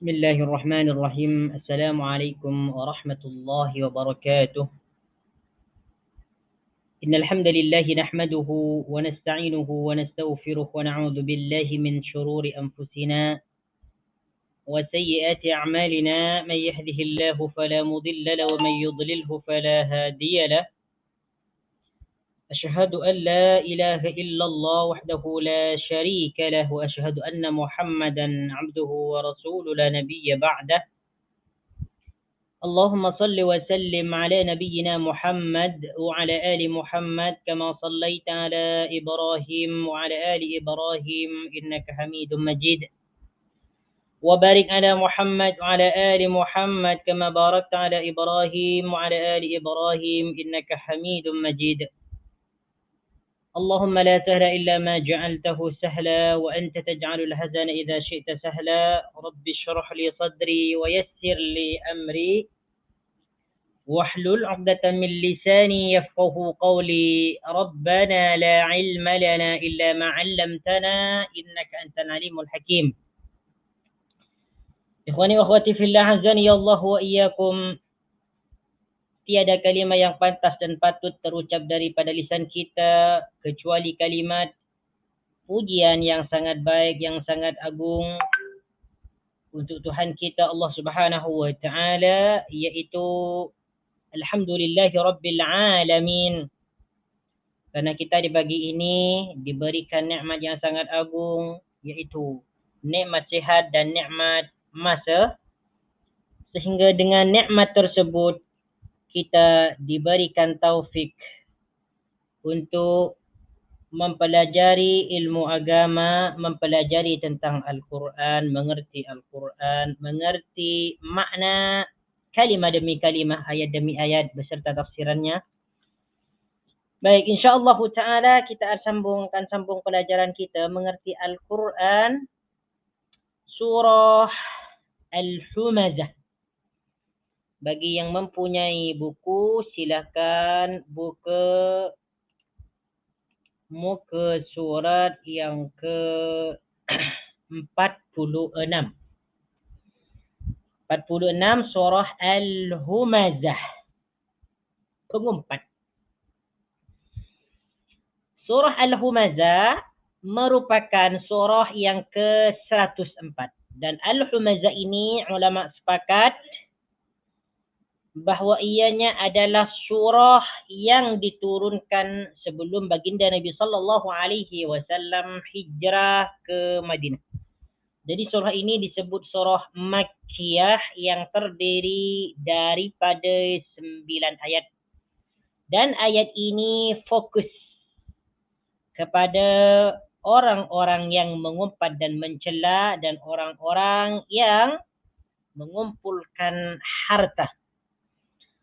بسم الله الرحمن الرحيم. السلام عليكم ورحمة الله وبركاته. إن الحمد لله نحمده ونستعينه ونستغفره ونعوذ بالله من شرور أنفسنا وسيئات أعمالنا. من يهده الله فلا مضل له ومن يضلله فلا هادي له. أشهد أن لا إله إلا الله وحده لا شريك له وأشهد أن محمدا عبده ورسوله لا نبي بعده. اللهم صل وسلم على نبينا محمد وعلى آل محمد كما صليت على إبراهيم وعلى آل إبراهيم إنك حميد مجيد. وبارك على محمد وعلى آل محمد كما باركت على إبراهيم وعلى آل إبراهيم إنك حميد مجيد. اللهم لا سهل إلا ما جعلته سهلا وأنت تجعل الحزن إذا شئت سهلا. رب اشرح لي صدري ويسر لي أمري واحلل عقدة من لساني يفقه قولي. ربنا لا علم لنا إلا ما علمتنا إنك أنت العليم الحكيم. Ikhwani wa akhwati fillah, azani Allah wa iyyakum. Tiada kalimat yang pantas dan patut terucap daripada lisan kita kecuali kalimat pujian yang sangat baik, yang sangat agung untuk Tuhan kita Allah Subhanahu wa taala, yaitu alhamdulillahi rabbil alamin. Karena kita di pagi ini diberikan nikmat yang sangat agung, yaitu nikmat sihat dan nikmat masa, sehingga dengan nikmat tersebut kita diberikan taufik untuk mempelajari ilmu agama, mempelajari tentang Al-Quran, mengerti Al-Quran, mengerti makna kalimah demi kalimah, ayat demi ayat beserta tafsirannya. Baik, insyaAllah ta'ala kita akan sambung pelajaran kita mengerti Al-Quran, surah Al-Humazah. Bagi yang mempunyai buku, silakan buka muka surat yang ke-46. 46 surah Al-Humazah. Pengumpat. Surah Al-Humazah merupakan surah yang ke-104. Dan Al-Humazah ini ulama sepakat bahawa ianya adalah surah yang diturunkan sebelum baginda Nabi sallallahu alaihi wasallam hijrah ke Madinah. Jadi surah ini disebut surah Makkiyah yang terdiri daripada 9 ayat. Dan ayat ini fokus kepada orang-orang yang mengumpat dan mencela dan orang-orang yang mengumpulkan harta.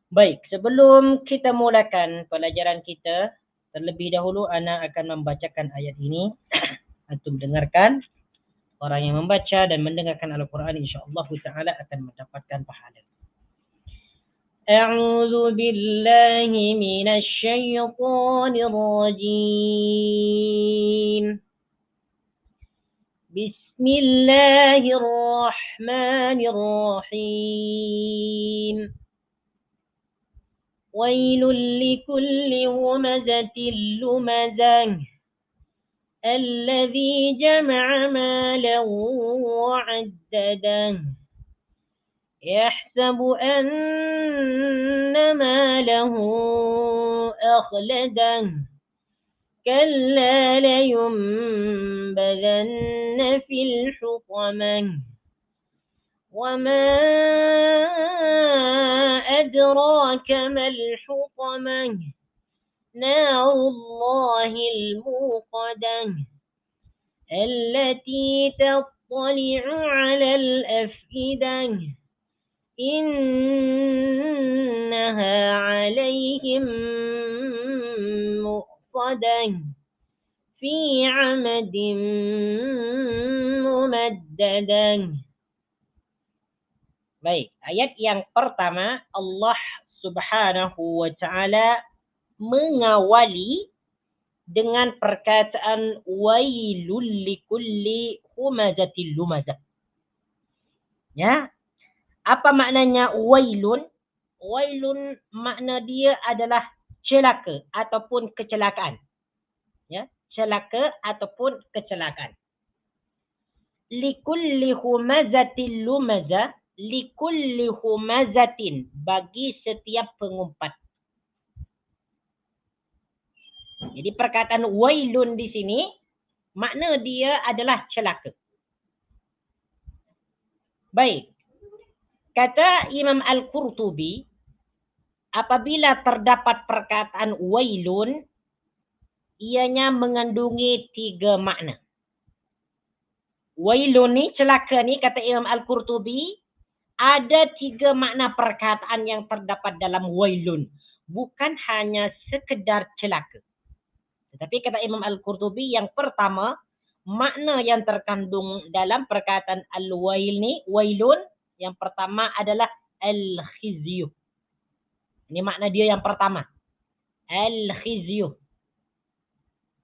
Baik, sebelum kita mulakan pelajaran kita, terlebih dahulu ana akan membacakan ayat ini. Antum dengarkan. Orang yang membaca dan mendengarkan Al-Quran insyaAllah ta'ala akan mendapatkan pahala. A'udzu billahi minasy syaithanir rajim. Bismillahirrahmanirrahim. ويل لكل همزة لمزة الذي جمع مالا وعدده يحسب أن ماله أخلده كلا لينبذن في الحطمة وما أدراك ما الحطمة نار الله الموقدة التي تطلع على الأفئدة إنها عليهم مؤصدة في عمد ممددة. Baik, ayat yang pertama Allah Subhanahu wa taala mengawali dengan perkataan wailul likulli humazatil lumazah. Ya. Apa maknanya wailun? Wailun makna dia adalah celaka ataupun kecelakaan. Ya, celaka ataupun kecelakaan. Likulli humazatin lumazah, likulli humazatin, bagi setiap pengumpat. Jadi perkataan wailun di sini makna dia adalah celaka. Baik. Kata Imam Al-Qurtubi, apabila terdapat perkataan wailun, ianya mengandungi 3 makna. Wailun ni, celaka ni, kata Imam Al-Qurtubi, ada 3 makna perkataan yang terdapat dalam wailun. Bukan hanya sekedar celaka. Tetapi kata Imam Al-Qurtubi, yang pertama, makna yang terkandung dalam perkataan al-wail ni, wailun, yang pertama adalah al-khizyu. Ini makna dia yang pertama. Al-khizyu.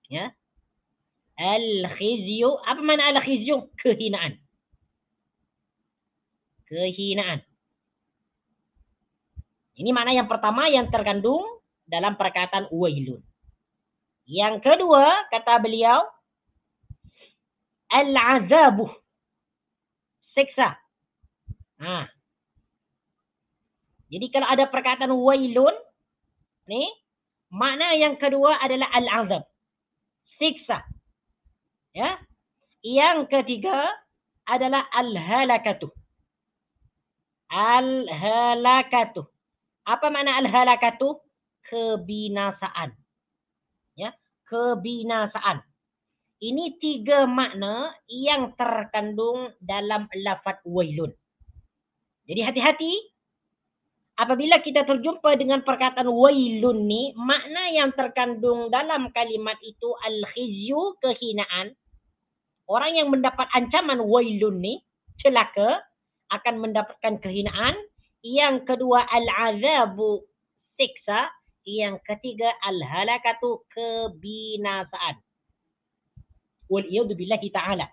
Ya. Al-khizyu. Apa makna al-khizyu? Kehinaan. Kehinaan. Ini makna yang pertama yang terkandung dalam perkataan wailun. Yang kedua, kata beliau, al-azabuh. Siksa. Jadi kalau ada perkataan wailun, ni, makna yang kedua adalah al-azab. Siksa. Ya. Yang ketiga adalah al-halakatuh. Al-halakatuh. Apa makna al-halakatuh? Kebinasaan. Ya, kebinasaan. Ini 3 makna yang terkandung dalam lafaz wailun. Jadi hati-hati apabila kita terjumpa dengan perkataan wailun ni, makna yang terkandung dalam kalimat itu al-khizyu, kehinaan. Orang yang mendapat ancaman wailun ni, celaka, akan mendapatkan kehinaan. Yang kedua al-azabu, siksa. Yang ketiga al-halakatu, kebinasaan. Wal'iyadzubillahi ta'ala.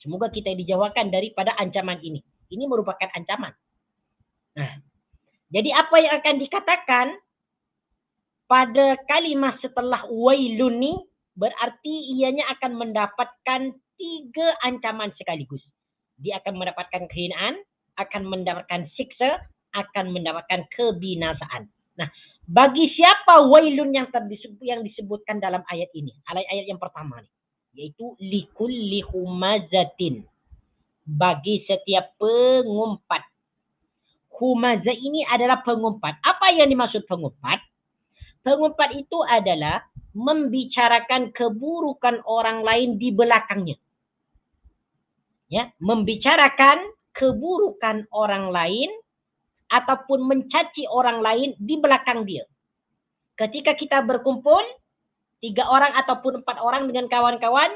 Semoga kita dijauhkan daripada ancaman ini. Ini merupakan ancaman. Nah, jadi apa yang akan dikatakan pada kalimat setelah wailun ni, berarti ianya akan mendapatkan 3 ancaman sekaligus. Dia akan mendapatkan kehinaan, akan mendapatkan siksa, akan mendapatkan kebinasaan. Nah, bagi siapa wailun yang disebutkan dalam ayat ini? Ayat yang pertama ni, yaitu likulli humazatin, bagi setiap pengumpat. Humazah ini adalah pengumpat. Apa yang dimaksud pengumpat? Pengumpat itu adalah membicarakan keburukan orang lain di belakangnya. Ya, membicarakan keburukan orang lain ataupun mencaci orang lain di belakang dia. Ketika kita berkumpul 3 orang ataupun 4 orang dengan kawan-kawan,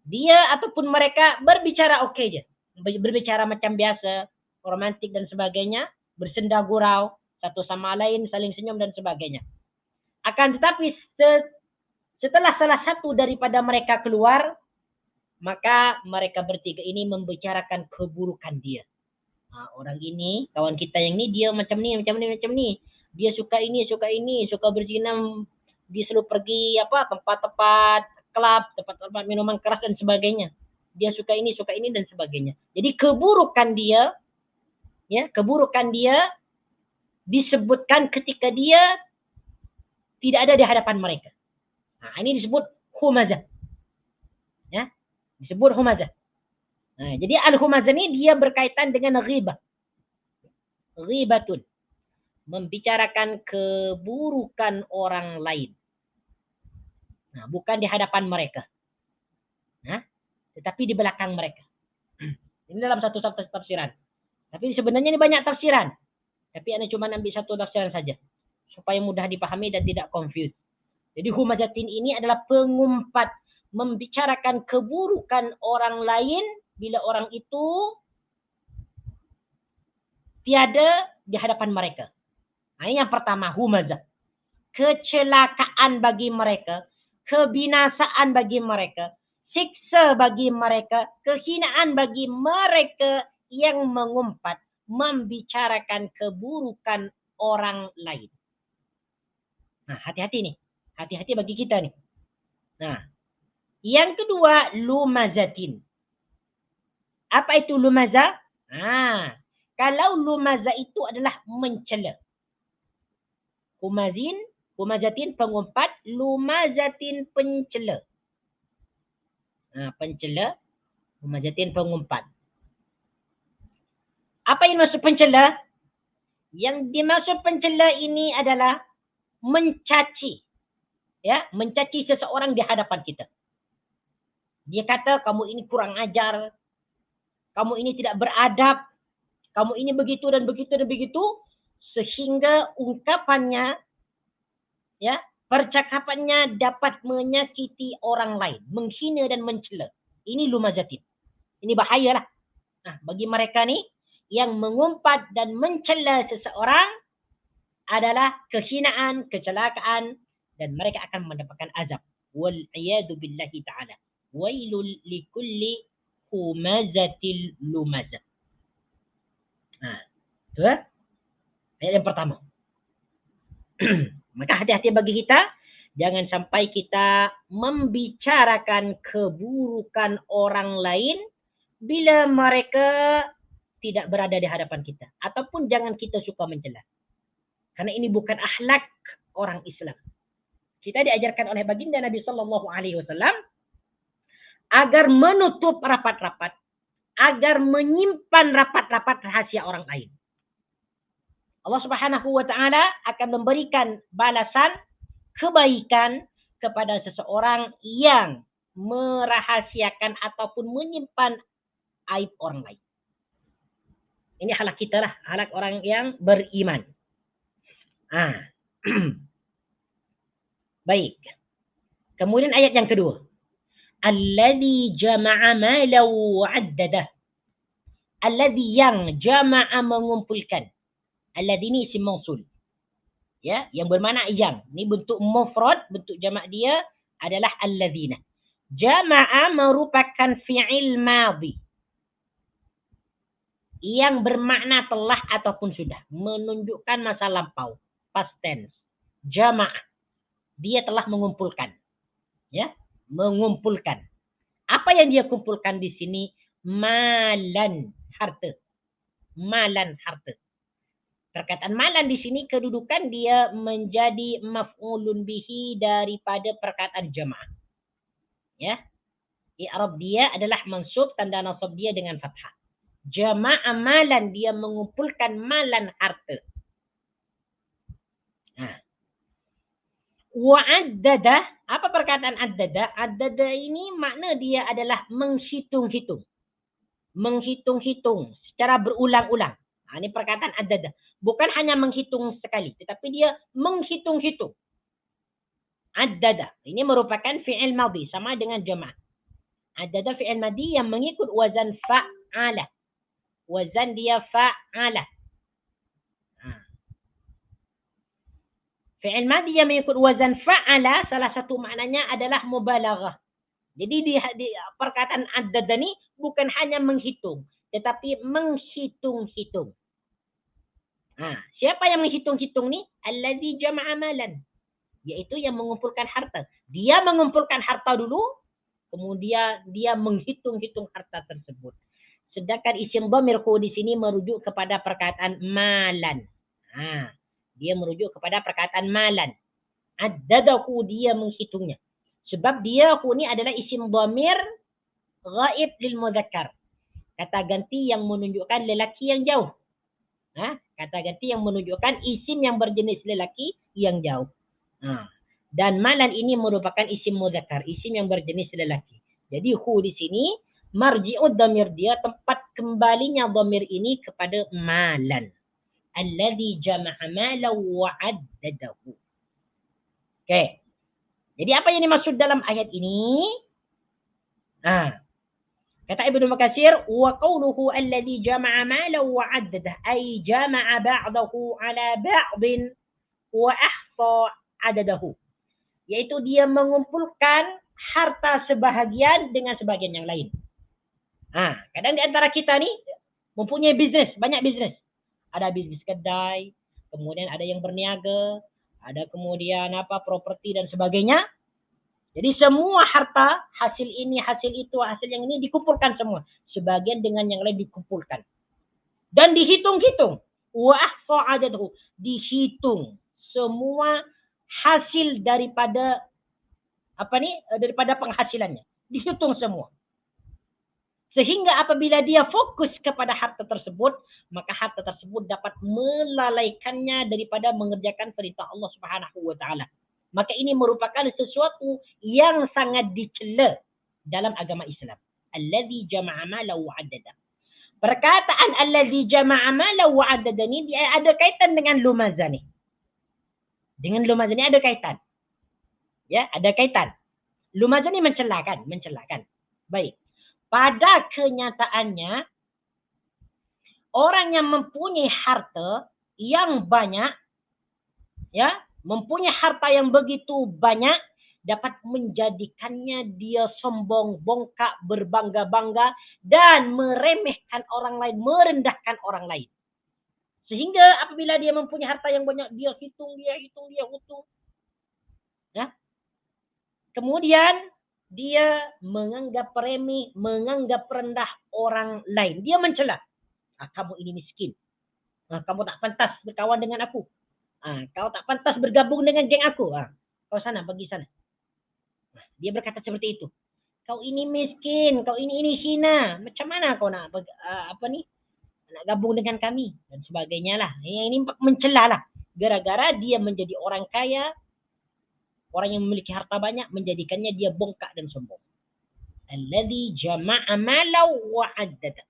dia ataupun mereka berbicara oke je. Berbicara macam biasa, romantik dan sebagainya, bersenda gurau, satu sama lain, saling senyum dan sebagainya. Akan tetapi setelah salah satu daripada mereka keluar, maka mereka bertiga ini membicarakan keburukan dia. Orang ini, kawan kita yang ni, dia macam ni. Dia suka ini, suka berzina, dia selalu pergi tempat-tempat klub, tempat-tempat minuman keras dan sebagainya. Dia suka ini dan sebagainya. Jadi keburukan dia, ya, keburukan dia disebutkan ketika dia tidak ada di hadapan mereka. Ini disebut humazah. Ya, disebut humazah. Jadi al-humazah ini dia berkaitan dengan ghibah. Ghibatun, membicarakan keburukan orang lain. Bukan di hadapan mereka. Tetapi di belakang mereka. Ini dalam satu tafsiran. Tapi sebenarnya ini banyak tafsiran. Tapi Anda cuma ambil satu tafsiran saja. Supaya mudah dipahami dan tidak confused. Jadi humazatin ini adalah pengumpat. Membicarakan keburukan orang lain bila orang itu tiada di hadapan mereka. Ini yang pertama, humazah. Kecelakaan bagi mereka. Kebinasaan bagi mereka. Siksa bagi mereka. Kehinaan bagi mereka yang mengumpat, membicarakan keburukan orang lain. Nah, hati-hati nih. Hati-hati bagi kita nih. Nah, yang kedua, lumazatin. Apa itu lumaza? Nah, kalau lumaza itu adalah mencela. Humazatin pengumpat, lumazatin pencela. Nah, pencela, humazatin pengumpat. Apa yang maksud pencela? Yang dimaksud pencela ini adalah mencaci. Ya, mencaci seseorang di hadapan kita. Dia kata kamu ini kurang ajar, kamu ini tidak beradab, kamu ini begitu dan begitu dan begitu, sehingga ungkapannya, ya, percakapannya dapat menyakiti orang lain, menghina dan mencela. Ini lumazatin. Ini bahayalah. Nah, bagi mereka nih yang mengumpat dan mencela seseorang adalah kehinaan, kecelakaan, dan mereka akan mendapatkan azab. Wal-iyadu billahi ta'ala. Wailul likulli humazatil lumazah. Nah, itu ayat yang pertama. Maka hati-hati bagi kita, jangan sampai kita membicarakan keburukan orang lain bila mereka tidak berada di hadapan kita. Ataupun jangan kita suka mencela. Karena ini bukan akhlak orang Islam. Kita diajarkan oleh baginda Nabi SAW agar menutup rapat-rapat, agar menyimpan rapat-rapat rahasia orang lain. Allah Subhanahu wa taala akan memberikan balasan kebaikan kepada seseorang yang merahasiakan ataupun menyimpan aib orang lain. Ini halak kita lah, halak orang yang beriman. Baik. Kemudian ayat yang kedua. Alladhi jama'a malan wa 'addadah. Alladhi yang jama'a mengumpulkan. Alladhi ini isim mausul. Ya, yang bermakna yang. Ini bentuk mufrad, bentuk jamak dia adalah alladzina. Jama'a merupakan fi'il madhi yang bermakna telah ataupun sudah, menunjukkan masa lampau, past tense. Jama'a, dia telah mengumpulkan. Ya, mengumpulkan. Apa yang dia kumpulkan di sini? Malan, harta. Malan, harta. Perkataan malan di sini kedudukan dia menjadi maf'ulun bihi daripada perkataan jamaah. Ya. I'rab dia adalah mansub, tanda nasab dia dengan fathah. Jamaah malan, dia mengumpulkan malan, harta. Wa'addada, apa perkataan addada? Addada ini makna dia adalah menghitung-hitung. Menghitung-hitung secara berulang-ulang. Ini perkataan addada. Bukan hanya menghitung sekali, tetapi dia menghitung-hitung. Addada. Ini merupakan fi'il madhi, sama dengan jamaah. Addada fi'il madhi yang mengikut wazan fa'ala. Wazan dia fa'ala. Fi'il madhi yang mengikut wazan fa'ala, salah satu maknanya adalah mubalaghah. Jadi di perkataan addada ni bukan hanya menghitung, tetapi menghitung-hitung. Siapa yang menghitung-hitung ni? Allazi jama'a malan. Yaitu yang mengumpulkan harta. Dia mengumpulkan harta dulu, kemudian dia menghitung-hitung harta tersebut. Sedangkan isim dhamir di sini merujuk kepada perkataan malan. Dia merujuk kepada perkataan malan. Addadahu, dia menghitungnya. Sebab dia ni adalah isim dhamir ghaib lil mudzakkar. Kata ganti yang menunjukkan lelaki yang jauh. Kata ganti yang menunjukkan isim yang berjenis lelaki yang jauh. Dan malan ini merupakan isim mudzakkar, isim yang berjenis lelaki. Jadi hu di sini marji'ud dhamir dia, tempat kembalinya dhamir ini kepada malan. Alladhi jama'a malan wa 'addadahu. Okey. Jadi apa yang dimaksud dalam ayat ini? Kata Ibnu Mukatsir, wa qawluhu alladhi jama'a malan wa 'addadah, ay jama'a ba'dahu 'ala ba'din wa ahsa 'adadahu. Yaitu dia mengumpulkan harta sebahagian dengan sebahagian yang lain. Kadang di antara kita ni Mempunyai bisnis, banyak bisnis. Ada bisnis kedai, kemudian ada yang berniaga, ada kemudian properti dan sebagainya. Jadi semua harta, hasil ini, hasil itu, hasil yang ini dikumpulkan semua. Sebagian dengan yang lain dikumpulkan. Dan dihitung-hitung. Wa ahsa adadahu. Dihitung semua hasil daripada daripada penghasilannya. Dihitung semua. Sehingga apabila dia fokus kepada harta tersebut, maka harta tersebut dapat melalaikannya daripada mengerjakan perintah Allah Subhanahu wa taala. Maka ini merupakan sesuatu yang sangat dicela dalam agama Islam. Allazi jama'a mala wa 'addada. Perkataan allazi jama'a mala wa 'addada ini dia ada kaitan dengan lumazah ni. Dengan lumazah ni ada kaitan. Ya, ada kaitan. Lumazah ni mencelakan. Baik. Pada kenyataannya, orang yang mempunyai harta yang banyak, ya, mempunyai harta yang begitu banyak, dapat menjadikannya dia sombong, bongkak, berbangga-bangga, dan meremehkan orang lain, merendahkan orang lain. Sehingga apabila dia mempunyai harta yang banyak, dia hitung. Ya. Kemudian, dia menganggap remeh, menganggap rendah orang lain. Dia mencela. Kamu ini miskin. Kamu tak pantas berkawan dengan aku. Kau tak pantas bergabung dengan geng aku. Kau sana, pergi sana. Dia berkata seperti itu. Kau ini miskin, kau ini hina. Macam mana kau nak nak gabung dengan kami dan sebagainya lah. Yang ini mencela lah. Gara-gara dia menjadi orang kaya, orang yang memiliki harta banyak, menjadikannya dia bongkak dan sombong. Alladzi jama'a mala wa 'addada.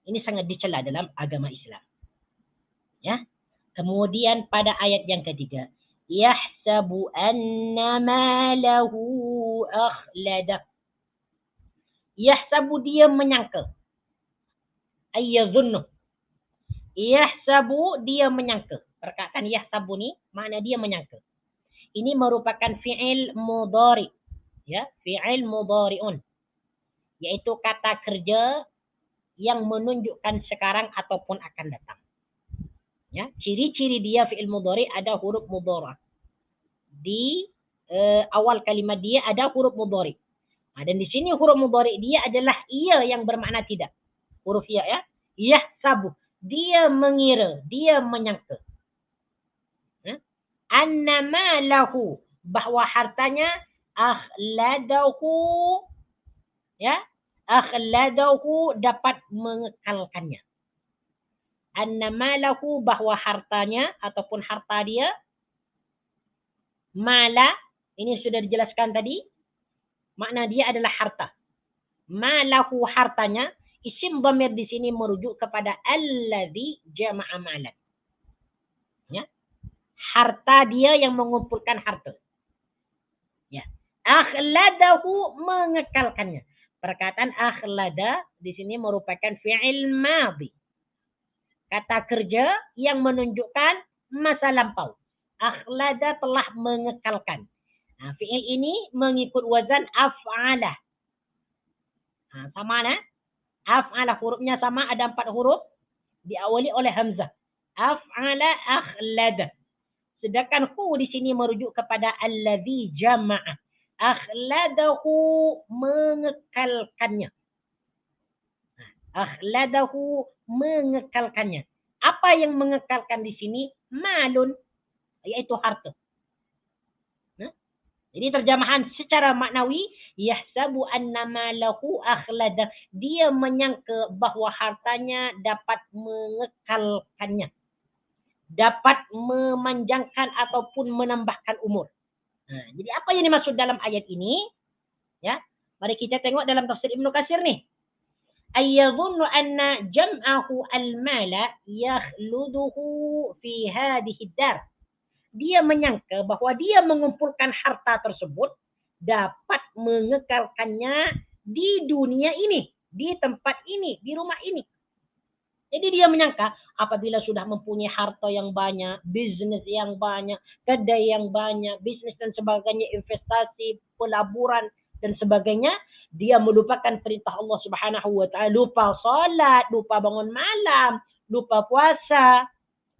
Ini sangat dicela dalam agama Islam. Ya. Kemudian pada ayat yang ketiga, yahsabu anna malahu akhlada. Yahsabu dia menyangka. Ayyadhunnu. Yahsabu dia menyangka. Perkataan yahsabu ni makna dia menyangka. Ini merupakan fi'il mudhari. Ya, fi'il mudhari'un. Yaitu kata kerja yang menunjukkan sekarang ataupun akan datang. Ya, ciri-ciri dia fi'il mudhari ada huruf mudhari'. Di awal kalimat dia ada huruf mudhari'. Dan di sini huruf mudhari' dia adalah ia yang bermakna tidak. Huruf ya, ya. Yahsabu. Dia mengira, dia menyangka. Annama lahu, bahwa hartanya akhladahu, ya, akhladahu dapat mengekalkannya. Annama lahu, bahwa hartanya ataupun harta dia, mala ini sudah dijelaskan tadi, makna dia adalah harta. Malahu, hartanya, isim dhamir di sini merujuk kepada allazi jama'a malan. Ya. Harta dia yang mengumpulkan harta. Ya. Akhladahu, mengekalkannya. Perkataan akhlada di sini merupakan fi'il madhi. Kata kerja yang menunjukkan masa lampau. Akhlada telah mengekalkan. Fi'il ini mengikut wazan af'alah. Sama nah? Af'alah, hurufnya sama, ada 4 huruf. Diawali oleh hamzah. Af'ala akhlada. Sedangkan hu di sini merujuk kepada allazi jama'a. Akhladahu, mengekalkannya. Akhladahu, mengekalkannya. Apa yang mengekalkan di sini? Malun, yaitu harta. Jadi terjemahan secara maknawi, yahsabu anna malahu akhlada. Dia menyangka bahawa hartanya dapat mengekalkannya. Dapat memanjangkan ataupun menambahkan umur. Jadi apa yang dimaksud dalam ayat ini? Ya, mari kita tengok dalam tafsir Ibnu Katsir nih. Ayyadhunnu anna jam'ahu al-mala yakhluduhu fi hadhihi dar. Dia menyangka bahwa dia mengumpulkan harta tersebut dapat mengekalkannya di dunia ini, di tempat ini, di rumah ini. Jadi dia menyangka apabila sudah mempunyai harta yang banyak, bisnis yang banyak, kedai yang banyak, bisnis dan sebagainya, investasi, pelaburan dan sebagainya, Dia melupakan perintah Allah Subhanahu wa taala, lupa salat, lupa bangun malam, lupa puasa,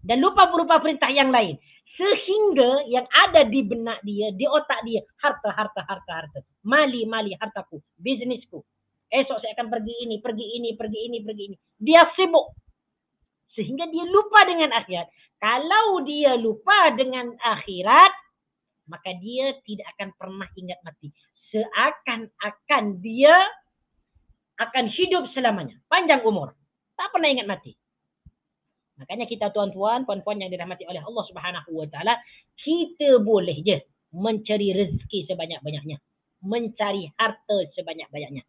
dan lupa berupa perintah yang lain. Sehingga yang ada di benak dia, di otak dia, harta, harta, harta, harta. Mali, mali, hartaku, bisnisku. Esok saya akan pergi ini, pergi ini, pergi ini, pergi ini. Dia sibuk. Sehingga dia lupa dengan akhirat. Kalau dia lupa dengan akhirat, maka dia tidak akan pernah ingat mati. Seakan-akan dia akan hidup selamanya. Panjang umur. Tak pernah ingat mati. Makanya kita tuan-tuan, puan-puan yang dirahmati oleh Allah Subhanahu wa taala, kita boleh je mencari rezeki sebanyak-banyaknya. Mencari harta sebanyak-banyaknya.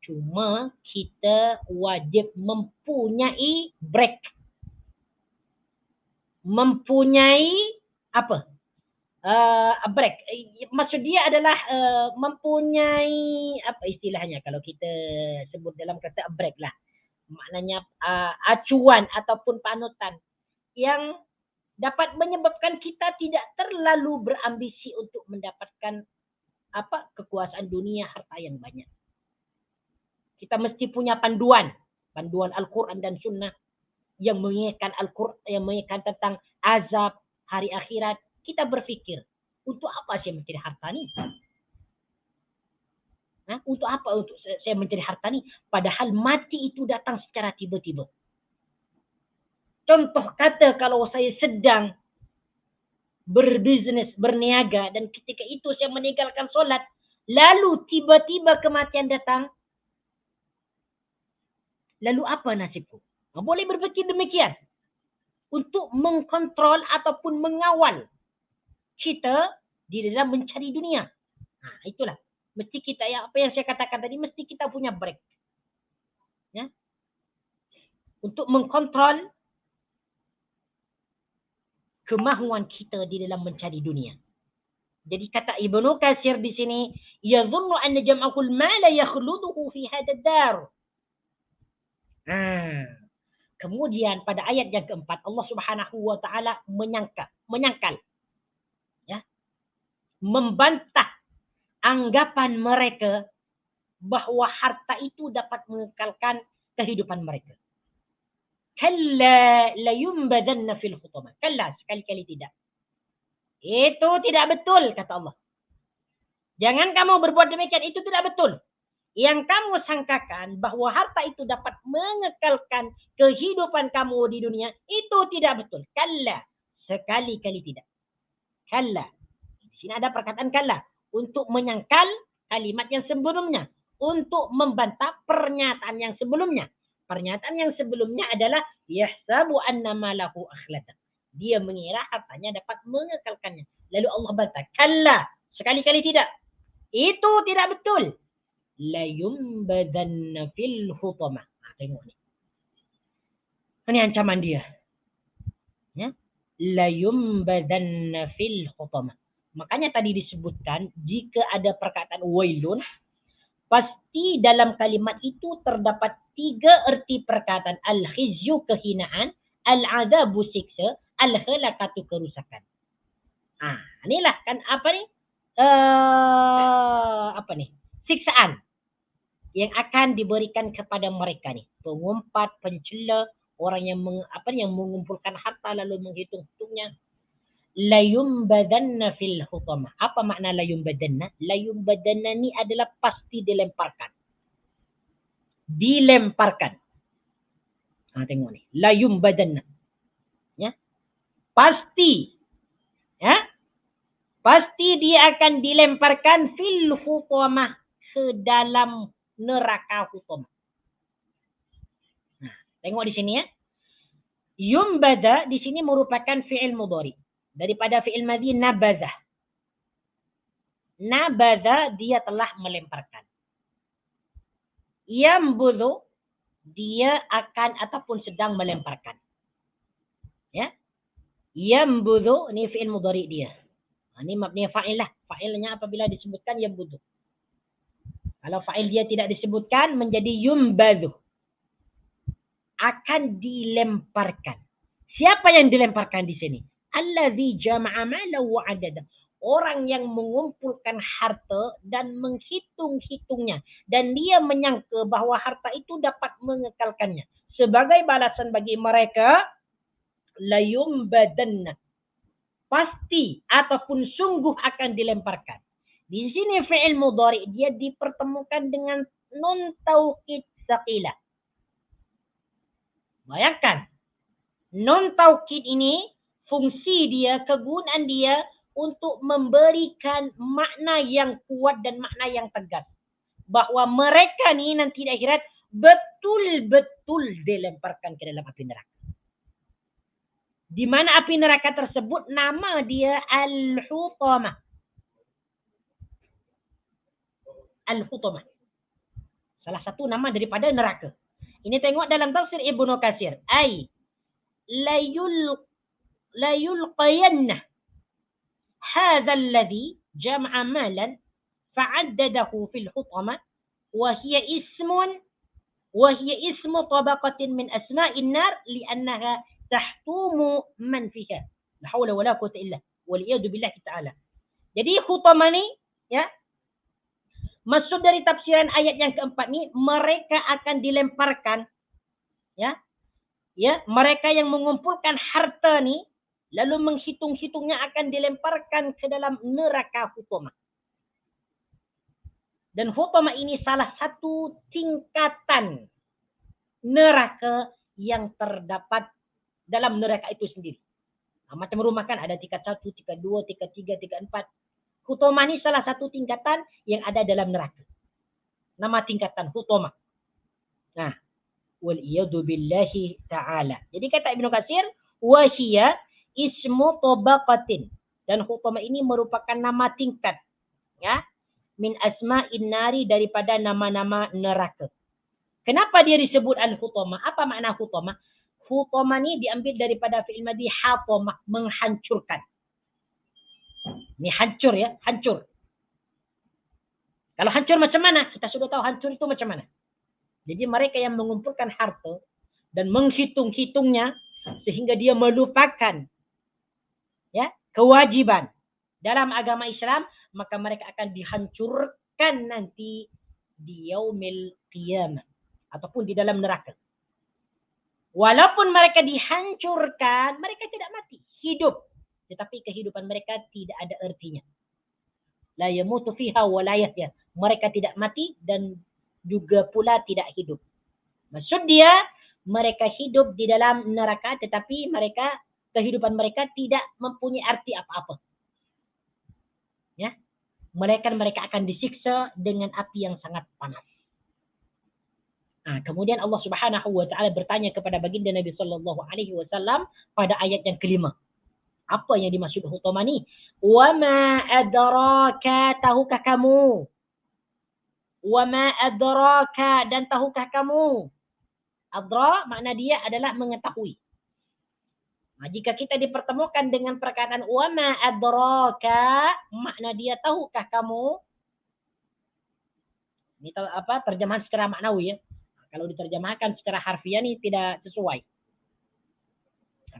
Cuma kita wajib mempunyai break. Mempunyai apa? Break. Maksud dia adalah mempunyai apa istilahnya kalau kita sebut dalam kata break lah. Maknanya acuan ataupun panutan yang dapat menyebabkan kita tidak terlalu berambisi untuk mendapatkan kekuasaan dunia, harta yang banyak. Kita mesti punya panduan Al-Quran dan Sunnah yang mengingatkan Al-Quran, yang mengingatkan tentang azab hari akhirat. Kita berfikir, untuk apa saya mencari harta ni? Untuk apa untuk saya mencari harta ni? Padahal mati itu datang secara tiba-tiba. Contoh kata kalau saya sedang berbisnes, berniaga, dan ketika itu saya meninggalkan solat, lalu tiba-tiba kematian datang, lalu apa nasibku? Boleh berpikir demikian. Untuk mengkontrol ataupun mengawal kita di dalam mencari dunia. Itulah. Mesti kita, apa yang saya katakan tadi, mesti kita punya break. Ya? Untuk mengkontrol kemahuan kita di dalam mencari dunia. Jadi kata Ibnu Katsir di sini, yadhunnu anna jam'ul mala yakhluduhu fi hadzal dar. Kemudian pada ayat yang keempat, Allah Subhanahu wa taala menyangkal, ya, membantah anggapan mereka bahwa harta itu dapat mengekalkan kehidupan mereka. Kalla la yumbadanna fil hutamah. Kalla, sekali-kali tidak. Itu tidak betul, kata Allah. Jangan kamu berbuat demikian, itu tidak betul. Yang kamu sangkakan bahwa harta itu dapat mengekalkan kehidupan kamu di dunia, itu tidak betul. Kalla, sekali-kali tidak. Kalla. Di sini ada perkataan kalla untuk menyangkal kalimat yang sebelumnya, untuk membantah pernyataan yang sebelumnya. Pernyataan yang sebelumnya adalah yahsabu anna malahu akhlada. Dia mengira hartanya dapat mengekalkannya. Lalu Allah bantah, kalla, sekali-kali tidak. Itu tidak betul. La yumbadanna fil hutamah. Tengok ni. Ini ancaman dia. Ya. La yumbadanna fil hutamah. Makanya tadi disebutkan, jika ada perkataan wailun, pasti dalam kalimat itu terdapat 3 erti perkataan. Al-khizyu, kehinaan. Al-adabu, siksa. Al-khalaqatu, kerusakan. Inilah kan siksaan yang akan diberikan kepada mereka ni. Pengumpat, pencela, orang yang mengumpulkan harta lalu menghitung-hitungnya. La yumbadanna fil hutamah. Apa makna la yumbadanna? La yumbadanna ni adalah pasti dilemparkan. Dilemparkan. Tengok ni. La yumbadanna. Ya. Pasti. Ya. Pasti dia akan dilemparkan fil hutamah, ke dalam neraka hutamah. Tengok di sini ya. Yumbada di sini merupakan fi'il mudhari daripada fi'il madhi nabazah. Nabazah, dia telah melemparkan. Yambudhu, dia akan ataupun sedang melemparkan. Ya. Yambudhu, ini fi'il mudhari dia. Ini mabni fa'il lah. Fa'ilnya apabila disebutkan yambudhu. Kalau fa'il dia tidak disebutkan menjadi yumbadhu. Akan dilemparkan. Siapa yang dilemparkan di sini? Allazi jama'a malahu wa adada. orang yang mengumpulkan harta dan menghitung-hitungnya. Dan dia menyangka bahwa harta itu dapat mengekalkannya. Sebagai balasan bagi mereka, layumbadanna. Pasti ataupun sungguh akan dilemparkan. Di sini fi'il mudhari dia dipertemukan dengan nun taukid saqilah. Bayangkan, nun taukid ini fungsi dia, kegunaan dia untuk memberikan makna yang kuat dan makna yang tegas. Bahwa mereka ni nanti di akhirat betul-betul dilemparkan ke dalam api neraka. Di mana api neraka tersebut nama dia Al-Hutamah. Al-Hutamah. Salah satu nama daripada neraka. Ini tengok dalam tafsir Ibnu Katsir. Ai la yulqiyanna hadha alladhi jama'a malan fa'addadahu fil hutamah wa hiya ismu tabaqatin min asma'in nar li'annaha tahtumu man fiha. La haula wala quwwata illa wal iyadu billahi ta'ala. Jadi hutamah ni ya, maksud dari tafsiran ayat yang keempat ni, mereka akan dilemparkan, ya, mereka yang mengumpulkan harta ni, lalu menghitung-hitungnya akan dilemparkan ke dalam neraka hutamah. Dan hutamah ini salah satu tingkatan neraka yang terdapat dalam neraka itu sendiri. Macam rumah kan ada tingkat 1, tingkat 2, tingkat 3, tingkat 4. Hutamah ini salah satu tingkatan yang ada dalam neraka. Nama tingkatan hutamah. Nah, wal iyadu billahi ta'ala. Jadi kata Ibnu Katsir, wa hiya ismu tabaqatin. Dan hutamah ini merupakan nama tingkat, ya, min asma'in nari, daripada nama-nama neraka. Kenapa dia disebut al-hutamah? Apa makna hutamah? Hutamah ini diambil daripada fi'il madhi hatamah, menghancurkan. Ini hancur ya, hancur. Kalau hancur macam mana? Kita sudah tahu hancur itu macam mana. Jadi mereka yang mengumpulkan harta dan menghitung-hitungnya sehingga dia melupakan, ya, kewajiban dalam agama Islam, maka mereka akan dihancurkan nanti di yaumil qiyamah ataupun di dalam neraka. Walaupun mereka dihancurkan, mereka tidak mati, hidup. Tetapi kehidupan mereka tidak ada artinya. La yamutu fiha wa la yahya. Mereka tidak mati dan juga pula tidak hidup. Maksud dia, mereka hidup di dalam neraka tetapi mereka, kehidupan mereka tidak mempunyai arti apa-apa. Ya. Mereka akan disiksa dengan api yang sangat panas. Kemudian Allah Subhanahu wa taala bertanya kepada baginda Nabi sallallahu alaihi wasallam pada ayat yang kelima. Apa yang dimaksud hutamah ni? Wa ma adraka, tahukah kamu? Wa ma adraka, dan tahukah kamu? Adra makna dia adalah mengetahui. Jika kita dipertemukan dengan perkataan wa ma adraka, makna dia tahukah kamu? Ini apa? Terjemahan secara maknawi ya. Kalau diterjemahkan secara harfiah ini tidak sesuai.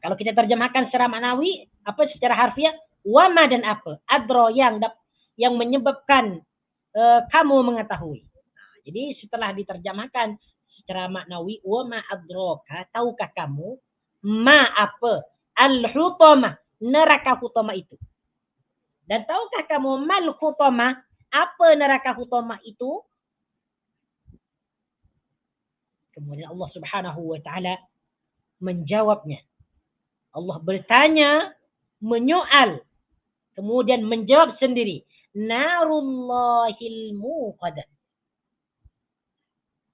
Kalau kita terjemahkan secara maknawi, apa secara harfiah? Wama dan apa? Adro yang menyebabkan kamu mengetahui. Jadi setelah diterjemahkan secara maknawi, wama adroka, tahukah kamu? Ma apa? Al-hutamah, neraka hutamah itu. Dan tahukah kamu mal hutamah? Apa neraka hutamah itu? Kemudian Allah Subhanahu wa taala menjawabnya. Allah bertanya, menyoal, kemudian menjawab sendiri. Narullahil muqadah.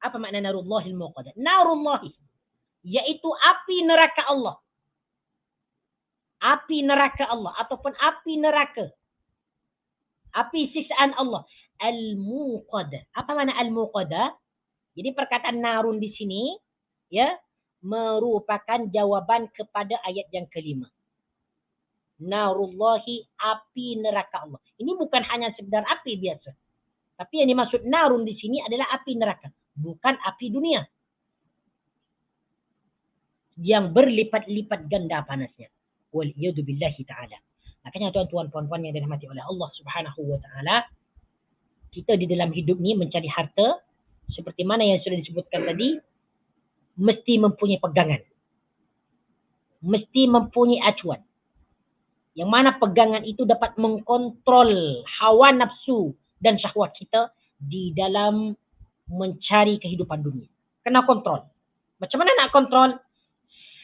Apa makna narullahil muqadah? Narullahi, yaitu api neraka Allah. Api neraka Allah ataupun api neraka. Api siksaan Allah. Al-muqadah. Apa makna al-muqadah? Jadi perkataan narun di sini ya merupakan jawaban kepada ayat yang kelima. Narullahi, api neraka Allah. Ini bukan hanya sekedar api biasa. Tapi yang dimaksud narun di sini adalah api neraka, bukan api dunia. Yang berlipat-lipat ganda panasnya. Wal iyadu billahi ta'ala. Makanya tuan-tuan puan-puan yang dirahmati oleh Allah Subhanahu wa taala, kita di dalam hidup ni mencari harta seperti mana yang sudah disebutkan tadi, mesti mempunyai pegangan. Mesti mempunyai acuan. Yang mana pegangan itu dapat mengkontrol hawa nafsu dan syahwat kita di dalam mencari kehidupan dunia. Kena kontrol. Macam mana nak kontrol?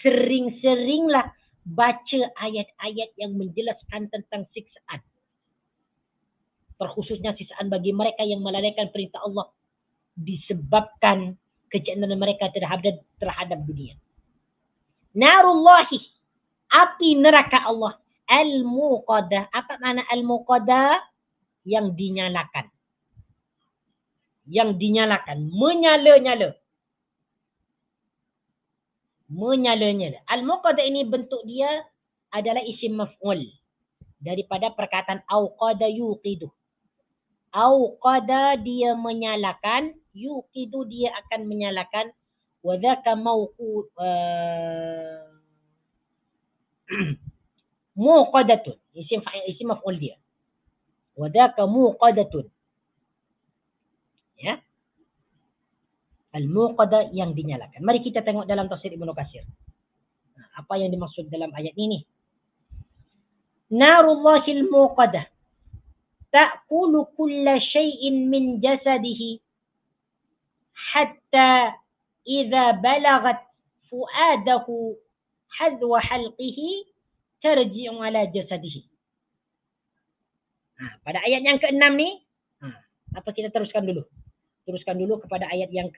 Sering-seringlah baca ayat-ayat yang menjelaskan tentang siksaan. Terkhususnya siksaan bagi mereka yang melalaikan perintah Allah disebabkan kecintaan mereka terhadap dunia. Narullahi, api neraka Allah, al-muqadah. Apa makna al-muqadah? Yang dinyalakan. Yang dinyalakan, menyala-nyala. Menyala-nyala. Al-muqadah ini bentuk dia adalah isim maf'ul daripada perkataan auqada yuqidu. Auqada dia menyalakan, yuqidu dia akan menyalakan, wa dzaka muqadatun, isim maf'ul dia. Wa dzaka muqadatun. Ya. Al-muqadah yang dinyalakan. Mari kita tengok dalam tafsir Ibnu Katsir. Apa yang dimaksud dalam ayat ini? Narullahil muqadah ta'kulu kulla syai'in min jasadihi hatta idza balagat fuadahu hadwa halqihi tarji'u ala jasadihi. Pada ayat yang ke-6 ni, apa kita teruskan dulu? Teruskan dulu kepada ayat yang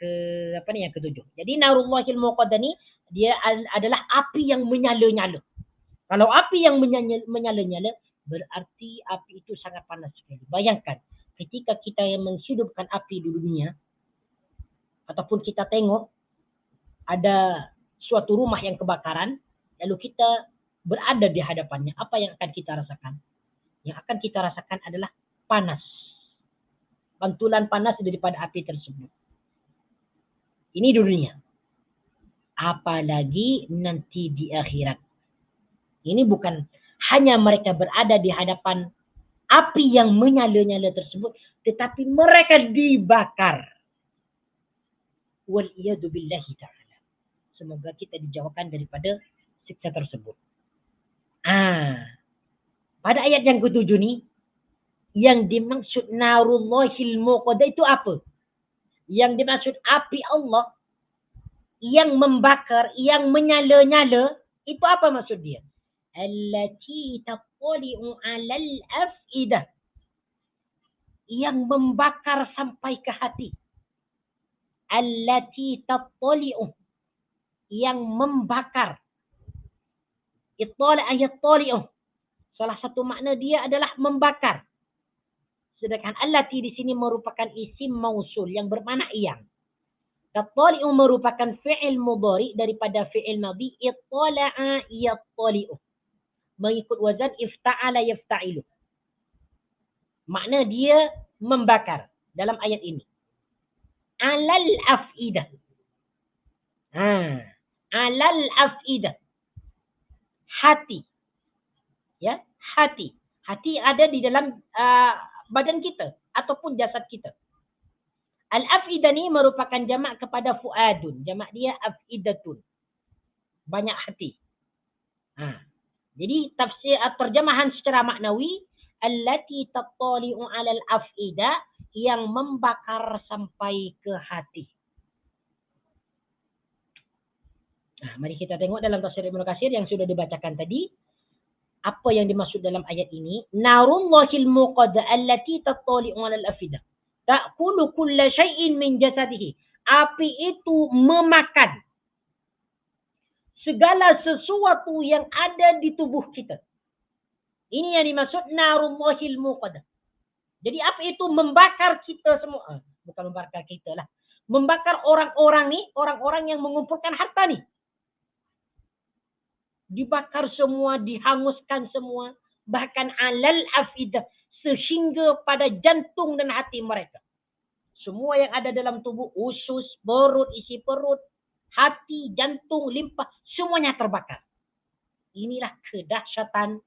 yang ke-7. Jadi narullahil muqadah ni dia adalah api yang menyala-nyala. Kalau api yang menyala-nyala, berarti api itu sangat panas sekali. Bayangkan, ketika kita yang menghidupkan api di dunia, ataupun kita tengok ada suatu rumah yang kebakaran, lalu kita berada di hadapannya, apa yang akan kita rasakan? Yang akan kita rasakan adalah panas. Pantulan panas daripada api tersebut. Ini dunia. Apalagi nanti di akhirat. Ini bukan hanya mereka berada di hadapan api yang menyala-nyala tersebut, tetapi mereka dibakar. Wal'iyadu billahi ta'ala. Semoga kita dijauhkan daripada siksa tersebut. Pada ayat yang ke-7 ni, yang dimaksud narullahil muqadah itu apa? Yang dimaksud api Allah yang membakar, yang menyala-nyala, itu apa maksud dia? Allati tattali'u 'alal af'idah. Yang membakar sampai ke hati. Allati tattali'u. Yang membakar. Ittala' yattali'u. Salah satu makna dia adalah membakar. Sedangkan allati di sini merupakan isim mausul yang bermakna yang. Tattali'u merupakan fi'il mudhari daripada fi'il madhi ittala'a yattali'u. Mengikut wazan ifta'ala yafta'ilu. Makna dia membakar dalam ayat ini. Alal af'idah. Alal af'idah. Hati. Ya, hati. Hati ada di dalam badan kita ataupun jasad kita. Al-afidah ni merupakan jamak kepada fuadun. Jamak dia afidatun. Banyak hati. Jadi tafsir terjemahan secara maknawi, allati tattali'u 'alal afidah, yang membakar sampai ke hati. Mari kita tengok dalam tafsir Ibnu Katsir yang sudah dibacakan tadi. Apa yang dimaksud dalam ayat ini? Narullahil muqadah allati tattali'u 'alal afidah. Ta'kulu kulla syai'in min jasadihi. Api itu memakan segala sesuatu yang ada di tubuh kita. Ini yang dimaksud narullahil muqadah. Jadi api itu membakar kita semua. Bukan membakar kita lah. Membakar orang-orang ni, orang-orang yang mengumpulkan harta ni. Dibakar semua, dihanguskan semua. Bahkan alal afidah. Sehingga pada jantung dan hati mereka. Semua yang ada dalam tubuh, usus, perut, isi perut, hati, jantung, limpa, semuanya terbakar. Inilah kedahsyatan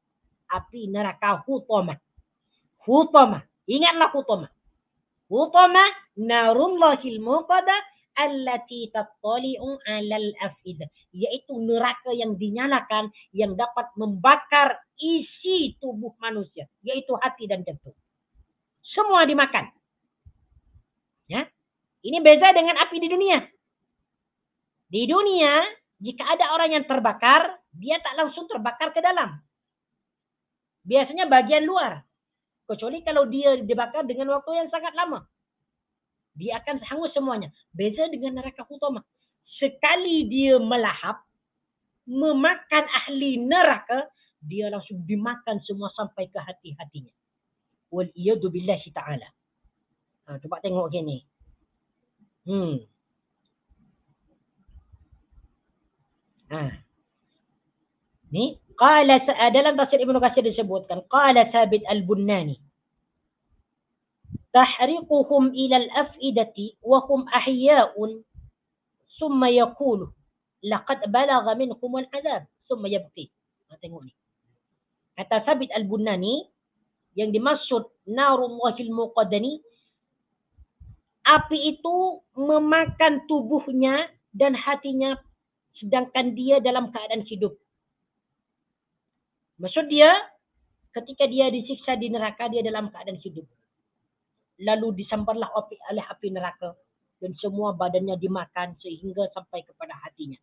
api neraka Hutamah. Hutamah. Ingatlah Hutamah. Hutamah narullahil muqadah allati tattali'u 'alal afidah, yaitu neraka yang dinyalakan yang dapat membakar isi tubuh manusia, yaitu hati dan jantung. Semua dimakan. Ya. Ini beza dengan api di dunia. Di dunia, jika ada orang yang terbakar, dia tak langsung terbakar ke dalam. Biasanya bagian luar. Kecuali kalau dia dibakar dengan waktu yang sangat lama. Dia akan hangus semuanya. Beza dengan neraka Hutamah. Sekali dia melahap, memakan ahli neraka, dia langsung dimakan semua sampai ke hati-hatinya. Wal'iyadu billahi ta'ala. Coba tengok sini. Ni, qala dalam tafsir Ibnu Katsir disebutkan, qala Thabit al-Bunani, tahriquhum ila al-af'idati wa hum ahya'un summa yaqulu laqad balagha minkum al-'adab summa yabqi. Tengok ni. Kata Thabit al-Bunani, yang dimaksud narullahil muqaddani, api itu memakan tubuhnya dan hatinya sedangkan dia dalam keadaan hidup. Maksud dia, ketika dia disiksa di neraka, dia dalam keadaan hidup. Lalu disambarlah oleh api neraka dan semua badannya dimakan sehingga sampai kepada hatinya.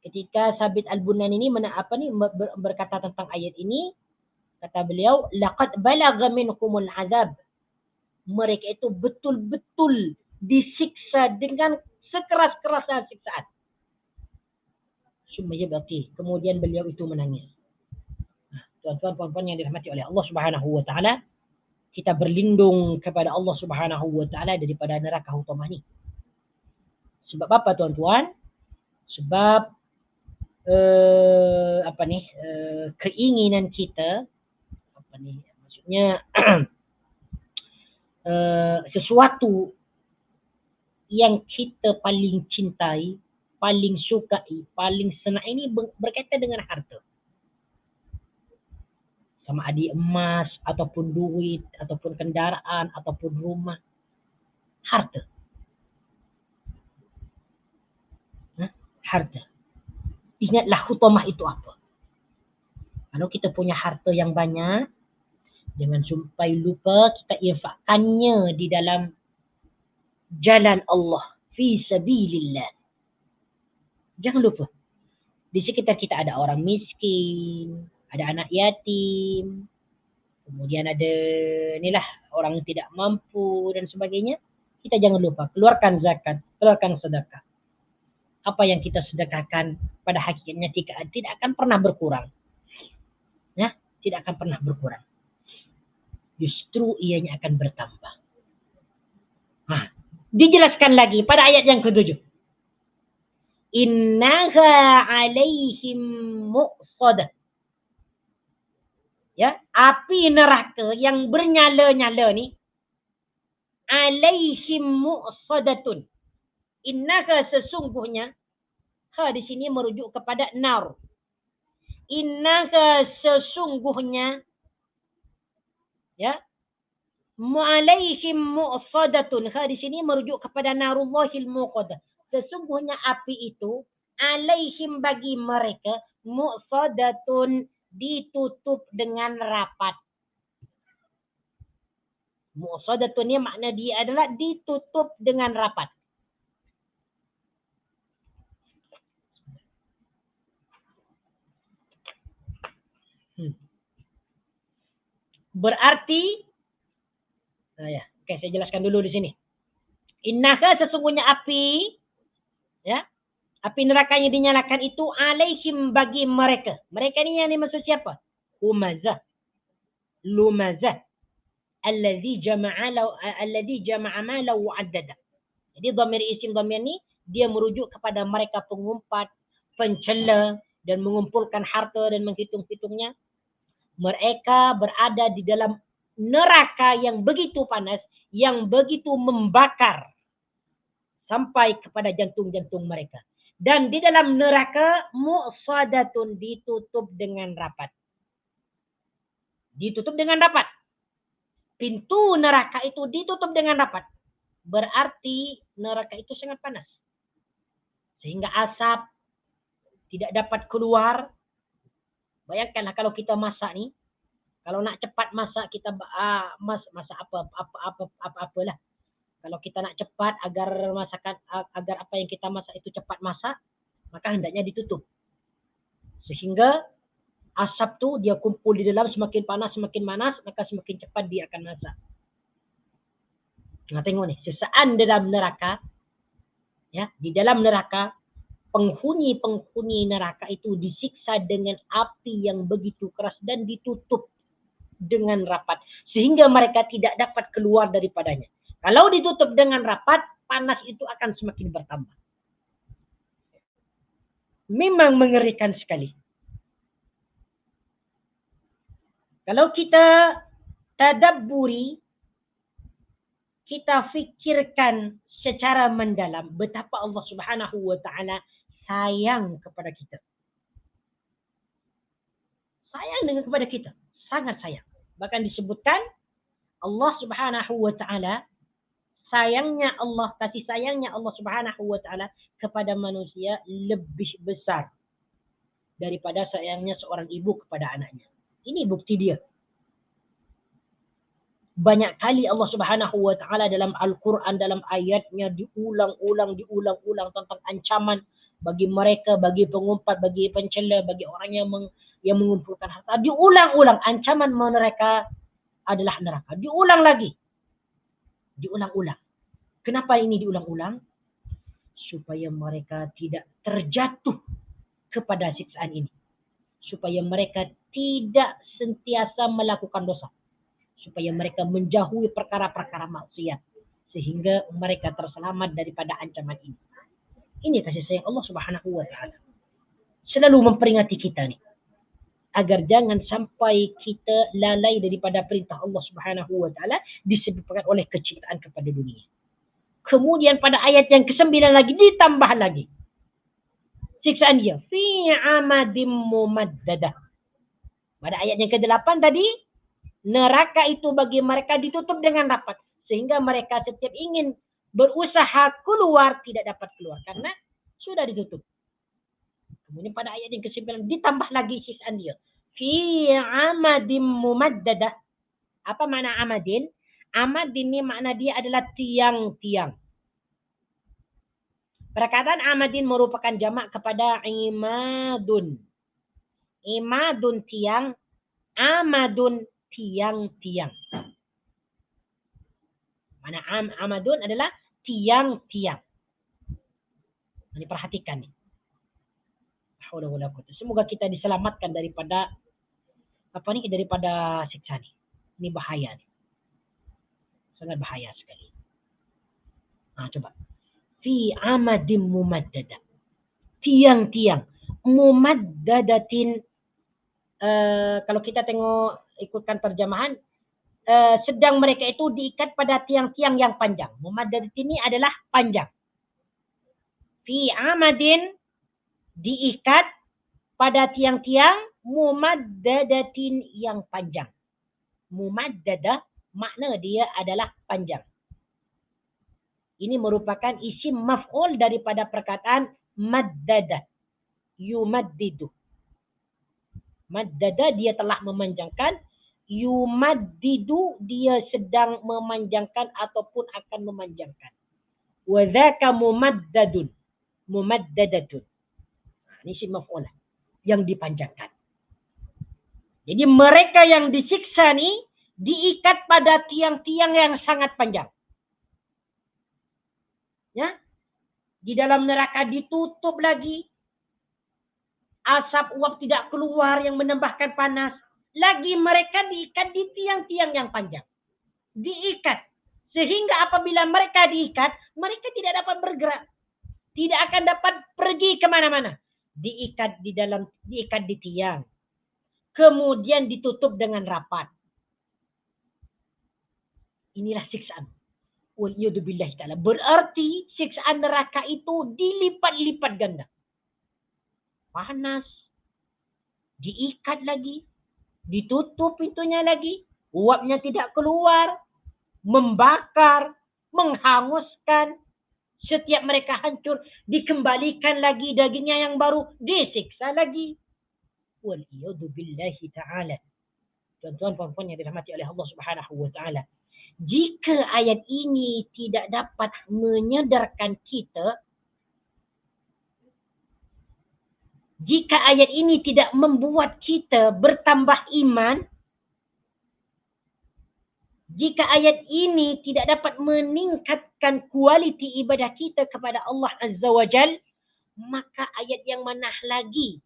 Ketika Thabit al-Bunani ini berkata tentang ayat ini, kata beliau, laqad balagha minkumul azab. Mereka itu betul-betul disiksa dengan sekeras-kerasnya siksaan. Kemudian beliau itu menangis. Tuan-tuan, puan-puan yang dirahmati oleh Allah Subhanahu wa taala, kita berlindung kepada Allah Subhanahu wa taala daripada neraka Hutamah ini. Sebab apa, tuan-tuan? Sebab keinginan kita, maksudnya sesuatu yang kita paling cintai, paling sukai, paling senang ini berkaitan dengan harta. Sama ada emas, ataupun duit, ataupun kendaraan, ataupun rumah. Harta. Harta. Ingatlah Hutamah itu apa. Kalau kita punya harta yang banyak, jangan sampai lupa kita infakkannya di dalam jalan Allah. Fi sabilillah. Jangan lupa. Di sekitar kita ada orang miskin, ada anak yatim, kemudian ada orang yang tidak mampu dan sebagainya. Kita jangan lupa keluarkan zakat, keluarkan sedekah. Apa yang kita sedekahkan pada hakikatnya tidak akan pernah berkurang. Ya, tidak akan pernah berkurang. Justru ianya akan bertambah. Dijelaskan lagi pada ayat yang ke-7. Innaha alaihim muqsadah. Ya, api neraka yang bernyala-nyala ni, alaihim muqsadatun. Innaha sesungguhnya, di sini merujuk kepada nar. Innaha sesungguhnya, ya, alaihim muqsadatun. Di sini merujuk kepada narullahil muqadah. Sesungguhnya api itu alaihim bagi mereka muqsadatun, ditutup dengan rapat. Muqsadatun ni makna dia adalah ditutup dengan rapat. Berarti saya jelaskan dulu di sini. Innaka sesungguhnya api, ya, api neraka yang dinyalakan itu alaihim bagi mereka. Mereka ni yang dimaksud siapa? Lumazah. Alladhi jama'a malahu wa'addada. Jadi dhamir isim dhamir ni dia merujuk kepada mereka pengumpat, pencela dan mengumpulkan harta dan menghitung-hitungnya. Mereka berada di dalam neraka yang begitu panas, yang begitu membakar sampai kepada jantung-jantung mereka. Dan di dalam neraka muqsadatun, ditutup dengan rapat. Ditutup dengan rapat. Pintu neraka itu ditutup dengan rapat. Berarti neraka itu sangat panas. Sehingga asap tidak dapat keluar. Bayangkanlah kalau kita masak nih. Kalau nak cepat masak, kita masak apalah. Kalau kita nak cepat agar apa yang kita masak itu cepat masak, maka hendaknya ditutup. Sehingga asap tu dia kumpul di dalam, semakin panas, maka semakin cepat dia akan masak. Nah, tengok nih, sesaat dalam neraka, ya, di dalam neraka, penghuni neraka itu disiksa dengan api yang begitu keras dan ditutup dengan rapat, sehingga mereka tidak dapat keluar daripadanya. Kalau ditutup dengan rapat, panas itu akan semakin bertambah. Memang mengerikan sekali. Kalau kita tadabburi, kita fikirkan secara mendalam betapa Allah Subhanahu wa taala sayang kepada kita. Sayang dengan kepada kita, sangat sayang. Bahkan disebutkan Allah Subhanahu wa taala, kasih sayangnya Allah Subhanahu wa taala kepada manusia lebih besar daripada sayangnya seorang ibu kepada anaknya. Ini bukti dia. Banyak kali Allah Subhanahu wa taala dalam Al-Qur'an, dalam ayatnya diulang-ulang tentang ancaman bagi mereka, bagi pengumpat, bagi pencela, bagi orang yang mengumpulkan harta. Diulang-ulang ancaman mereka adalah neraka. Diulang lagi. Diulang-ulang. Kenapa ini diulang-ulang? Supaya mereka tidak terjatuh kepada siksaan ini. Supaya mereka tidak sentiasa melakukan dosa. Supaya mereka menjauhi perkara-perkara maksiat. Sehingga mereka terselamat daripada ancaman ini. Ini kasih sayang Allah Subhanahu wa taala. Selalu memperingati kita nih. Agar jangan sampai kita lalai daripada perintah Allah Subhanahu wa taala disebabkan oleh kecintaan kepada dunia. Kemudian pada ayat yang ke-9 lagi ditambah lagi siksaan dia fi amadim mumaddadah. Pada ayat yang ke-8 tadi, neraka itu bagi mereka ditutup dengan rapat sehingga mereka setiap ingin berusaha keluar tidak dapat keluar karena sudah ditutup. Kemudian pada ayat yang ke-9 ditambah lagi siksaan dia fi amadim mumaddadah. Apa makna amadin? Amadin ini makna dia adalah tiang-tiang. Perkataan amadin merupakan jamak kepada imadun. Imadun tiang, amadun tiang-tiang. Mana amadun adalah tiang-tiang. Ini perhatikan nih. Semoga kita diselamatkan daripada daripada siksa nih. Ini bahaya nih. Sangat bahaya sekali. Nah, coba. Fi amadim mumaddada. Tiang-tiang. Mumaddadatin. Kalau kita tengok ikutkan terjemahan, sedang mereka itu diikat pada tiang-tiang yang panjang. Mumaddadatin ini adalah panjang. Fi amadin diikat pada tiang-tiang mumaddadatin yang panjang. Mumaddadah makna dia adalah panjang. Ini merupakan isim maf'ul daripada perkataan maddada. Yumaddidu. Maddada dia telah memanjangkan. Yumaddidu dia sedang memanjangkan ataupun akan memanjangkan. Wa dzaka mumaddadun. Mumaddadatun. Ini isim maf'ul yang dipanjangkan. Jadi mereka yang disiksa nih diikat pada tiang-tiang yang sangat panjang. Ya, di dalam neraka ditutup lagi, asap uap tidak keluar yang menambahkan panas. Lagi mereka diikat di tiang-tiang yang panjang, diikat sehingga apabila mereka diikat, mereka tidak dapat bergerak, tidak akan dapat pergi kemana-mana. Diikat di tiang, kemudian ditutup dengan rapat. Inilah siksaan. Waliyadzubillah ta'ala. Berarti siksaan neraka itu dilipat-lipat ganda. Panas. Diikat lagi. Ditutup pintunya lagi, uapnya tidak keluar, membakar, menghanguskan. Setiap mereka hancur, dikembalikan lagi dagingnya yang baru, disiksa lagi. Waliyadu billahi ta'ala. Tuan-tuan puan-puan yang dirahmati oleh Allah Subhanahu wa taala. Jika ayat ini tidak dapat menyadarkan kita, jika ayat ini tidak membuat kita bertambah iman, jika ayat ini tidak dapat meningkatkan kualiti ibadah kita kepada Allah Azza wa Jal, maka ayat yang mana lagi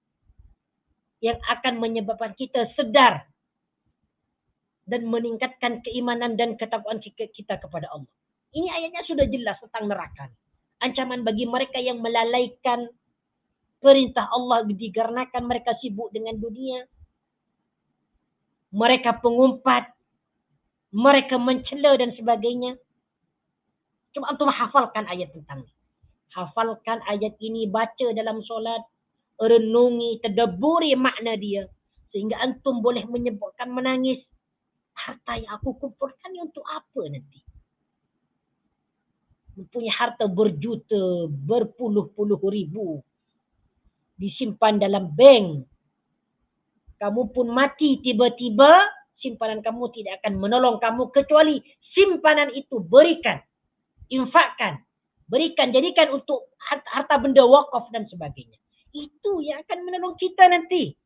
yang akan menyebabkan kita sedar dan meningkatkan keimanan dan ketakwaan kita kepada Allah. Ini ayatnya sudah jelas tentang neraka. Ancaman bagi mereka yang melalaikan perintah Allah dikarenakan mereka sibuk dengan dunia. Mereka pengumpat, mereka mencela dan sebagainya. Coba antum hafalkan ayat tentang ini. Hafalkan ayat ini, baca dalam solat, renungi, tadabburi makna dia. Sehingga antum boleh menyebabkan menangis. Harta yang aku kumpulkan ni untuk apa nanti? Mempunyai harta berjuta, berpuluh-puluh ribu. Disimpan dalam bank. Kamu pun mati tiba-tiba, simpanan kamu tidak akan menolong kamu kecuali simpanan itu berikan. Infakkan. Berikan, jadikan untuk harta benda wakaf dan sebagainya. Itu yang akan menolong kita nanti.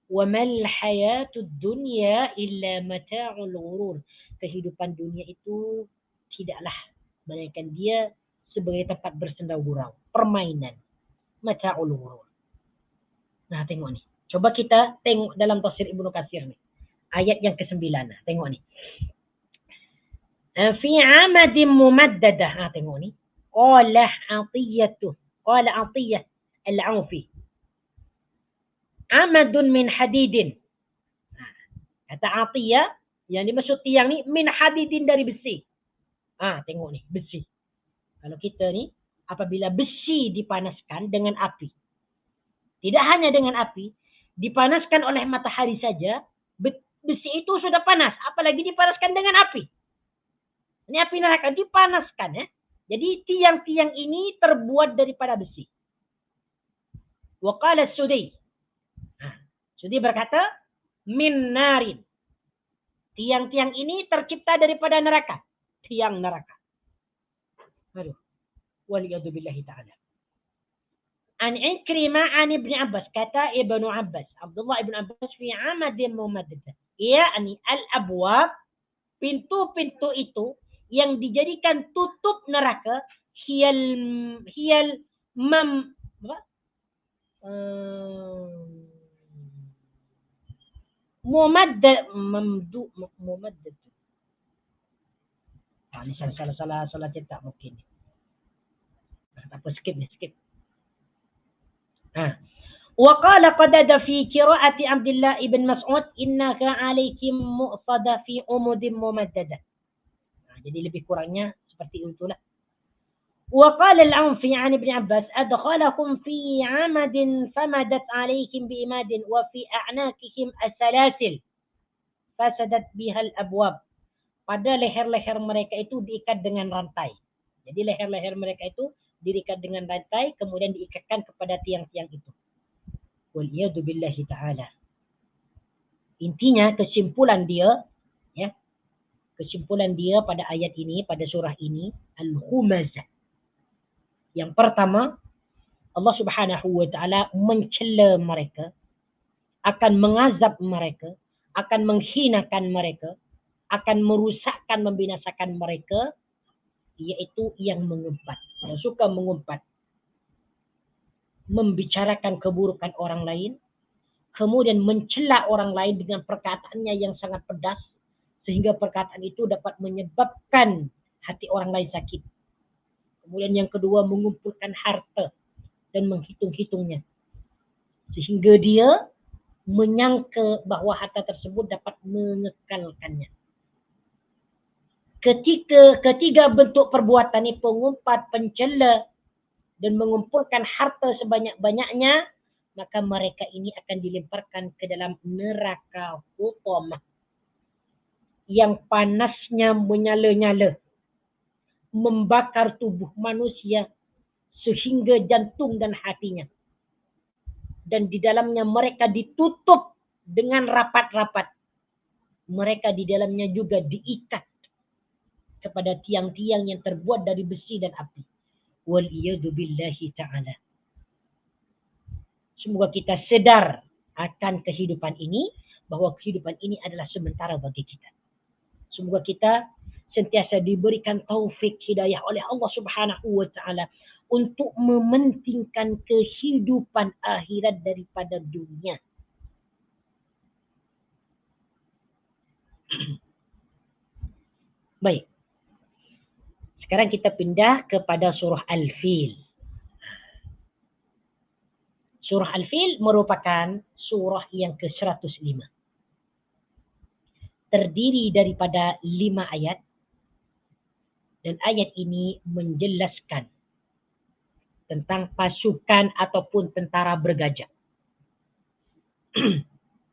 وَمَا الْحَيَاةُ الدُّنْيَا إِلَّا مَتَاعُ الْغُرُورِ. Kehidupan dunia itu tidaklah melainkan dia sebagai tempat bersenda gurau, permainan. Mata'ul ghurur. Nah, tengok ni. Coba kita tengok dalam tafsir Ibnu Katsir ni. Ayat yang ke-9. Tengok ni. Fi 'amadin mumaddadah. Tengok ni. Qala 'Atiyah al-'Aufi. Amadun min hadidin. Kata Atiyah, yang dimaksud tiang ni min hadidin, dari besi. Tengok ni, besi. Kalau kita ni, apabila besi dipanaskan dengan api, tidak hanya dengan api, dipanaskan oleh matahari saja, besi itu sudah panas, apalagi dipanaskan dengan api. Ini api neraka dipanaskan, ya. Jadi tiang-tiang ini terbuat daripada besi. Wa qala Sudai. Sudai berkata, min narin. Tiang-tiang ini tercipta daripada neraka. Tiang neraka. Aduh. Waliyadu billahi ta'ala. An Ikrimah an Ibn Abbas. Kata Ibnu Abbas. Abdullah Ibn Abbas fi amadin mumaddadah. Ya'ni al-abwab. Pintu-pintu itu yang dijadikan tutup neraka. Hiyal mumaddad. Ini salah cetak mungkin. Apa skip. وقال قتادة في قراءة عبد الله بن مسعود إنك عليكم مؤصدة في أمد ممددة. Jadi lebih kurangnya seperti itulah. وقال العنفي عن ابن عباس أدخلكم في عمد فمدت عليكم بإماد وفي أعناقهم السلاسل فسدت بها الأبواب. Pada leher-leher mereka itu diikat dengan rantai. Jadi leher-leher mereka itu diikat dengan rantai, kemudian diikatkan kepada tiang-tiang itu. Waliyadu billahi ta'ala. Intinya kesimpulan dia, ya, kesimpulan dia pada ayat ini, pada surah ini, al-humazah. Yang pertama, Allah Subhanahu wa ta'ala mencela mereka, akan mengazab mereka, akan menghinakan mereka, akan merusakkan, membinasakan mereka, yaitu yang mengumpat, yang suka mengumpat, membicarakan keburukan orang lain, kemudian mencela orang lain dengan perkataannya yang sangat pedas, sehingga perkataan itu dapat menyebabkan hati orang lain sakit. Kemudian yang kedua, mengumpulkan harta dan menghitung-hitungnya, sehingga dia menyangka bahawa harta tersebut dapat mengekalkannya. Ketiga bentuk perbuatan ini, pengumpat, pencela, dan mengumpulkan harta sebanyak-banyaknya, maka mereka ini akan dilemparkan ke dalam neraka hutamah yang panasnya menyala-nyala, membakar tubuh manusia sehingga jantung dan hatinya. Dan di dalamnya mereka ditutup dengan rapat-rapat. Mereka di dalamnya juga diikat kepada tiang-tiang yang terbuat dari besi dan api. Waliyadu billahi ta'ala. Semoga kita sedar akan kehidupan ini, bahwa kehidupan ini adalah sementara bagi kita. Semoga kita sentiasa diberikan taufik hidayah oleh Allah Subhanahu wa taala untuk mementingkan kehidupan akhirat daripada dunia. Baik. Sekarang kita pindah kepada surah Al-Fil. Surah Al-Fil merupakan surah yang ke-105. Terdiri daripada 5 ayat. Dan ayat ini menjelaskan tentang pasukan ataupun tentara bergajah.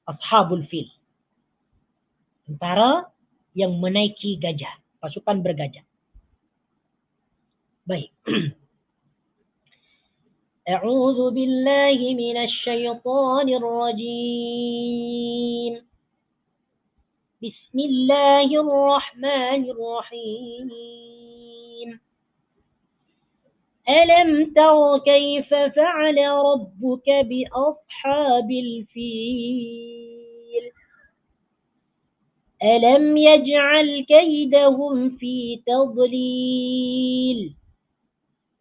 Ashabul Fil. Tentara yang menaiki gajah. Pasukan bergajah. Baik. A'udzu billahi minasy syaithanir rajim. Bismillahirrahmanirrahim. Alam tara kaifa fa'ala rabbuka bi ashabil fil? Alam yaj'al kaydahum fi tadlil?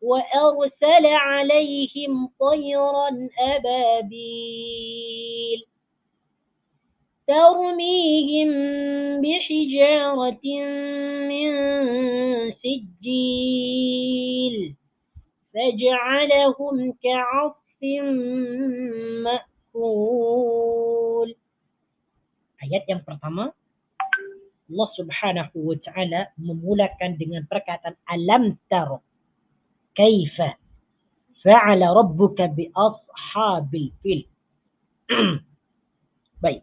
وأرسل عليهم طيرا أبابيل ترميهم بحجارة من سجيل فجعلهم كعصف مأكول. Ayat yang pertama, Allah Subhanahu wa taala memulakan dengan perkataan alam tara kaifa fa'ala rabbuka bi ashabil fil. Baik.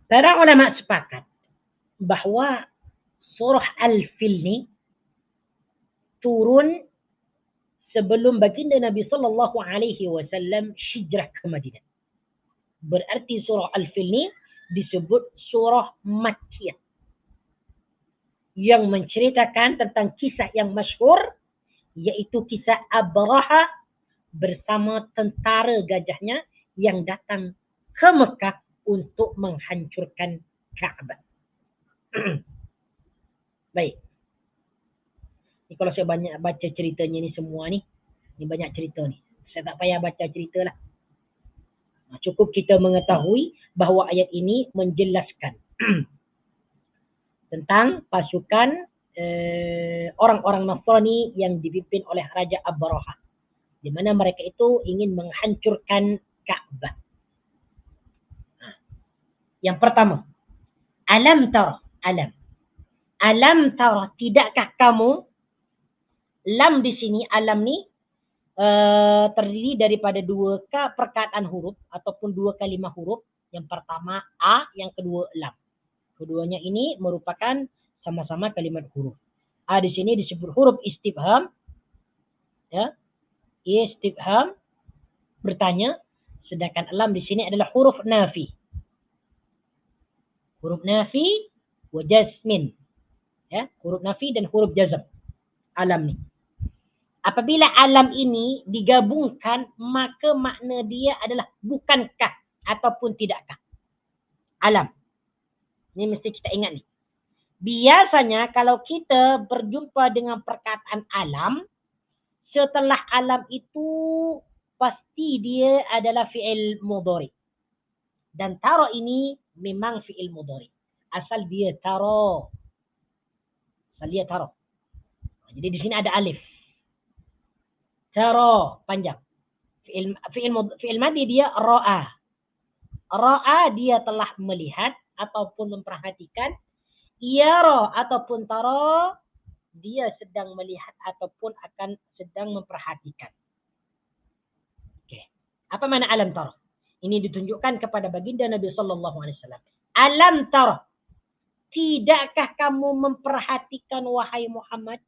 Para ulama sepakat bahawa surah Al-Fil ni turun sebelum baginda Nabi sallallahu alaihi wasallam hijrah ke Madinah. Berarti surah Al-Fil ni disebut surah Makkiyah yang menceritakan tentang kisah yang masyhur, iaitu kisah Abraha bersama tentara gajahnya yang datang ke Mekah untuk menghancurkan Kaabah. Baik. Ni kalau saya banyak baca ceritanya ni semua ni banyak cerita ni. Saya tak payah baca cerita lah. Cukup kita mengetahui bahawa ayat ini menjelaskan tentang pasukan orang-orang Nasrani yang dipimpin oleh Raja Abraha, di mana mereka itu ingin menghancurkan Kaabah. Yang pertama, alam tara, alam tara, tidakkah kamu? Lam di sini, alam ni terdiri daripada 2 perkataan huruf ataupun 2 kalimah huruf. Yang pertama a, yang kedua lam. Keduanya ini merupakan sama-sama kalimat huruf. A di sini disebut huruf istifham, ya, istifham, bertanya, sedangkan lam di sini adalah huruf nafi. Huruf nafi wa jazmin, ya, huruf nafi dan huruf jazm. Alam ni. Apabila alam ini digabungkan, maka makna dia adalah bukankah ataupun tidakkah. Alam. Ini mesti kita ingat ni. Biasanya kalau kita berjumpa dengan perkataan alam, setelah alam itu pasti dia adalah fi'il mudhari. Dan tara ini memang fi'il mudhari. Asal dia tara. Jadi di sini ada alif. Tara, panjang. Fi'il madi dia ra'a. Ra'a dia telah melihat, ataupun memperhatikan, yara ataupun tara, dia sedang melihat ataupun akan sedang memperhatikan. Okay. Apa makna alam tara? Ini ditunjukkan kepada baginda Nabi sallallahu alaihi wasallam. Alam tara, tidakkah kamu memperhatikan wahai Muhammad?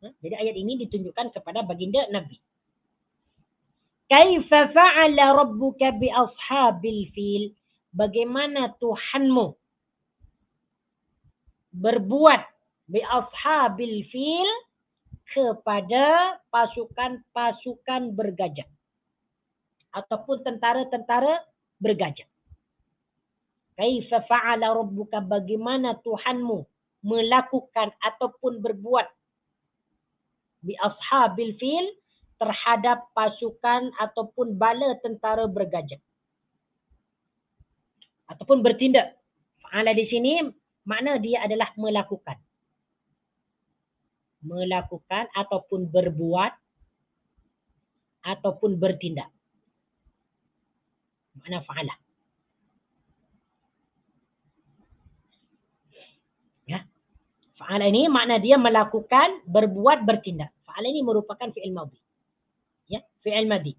Jadi ayat ini ditunjukkan kepada baginda Nabi. Kaifa fa'ala rabbuka bi ashabil fil? Bagaimana Tuhanmu berbuat bi ashabil fil kepada pasukan-pasukan bergajah ataupun tentara-tentara bergajah. Kaifa fa'ala rabbuka? Bagaimana Tuhanmu melakukan ataupun berbuat bi ashabil fil terhadap pasukan ataupun bala tentara bergajah ataupun bertindak. Fa'ala di sini makna dia adalah melakukan ataupun berbuat ataupun bertindak. Makna fa'ala. Ya. Fa'ala ini makna dia melakukan, berbuat, bertindak. Fa'ala ini merupakan fi'il madhi. Ya, fi'il madhi.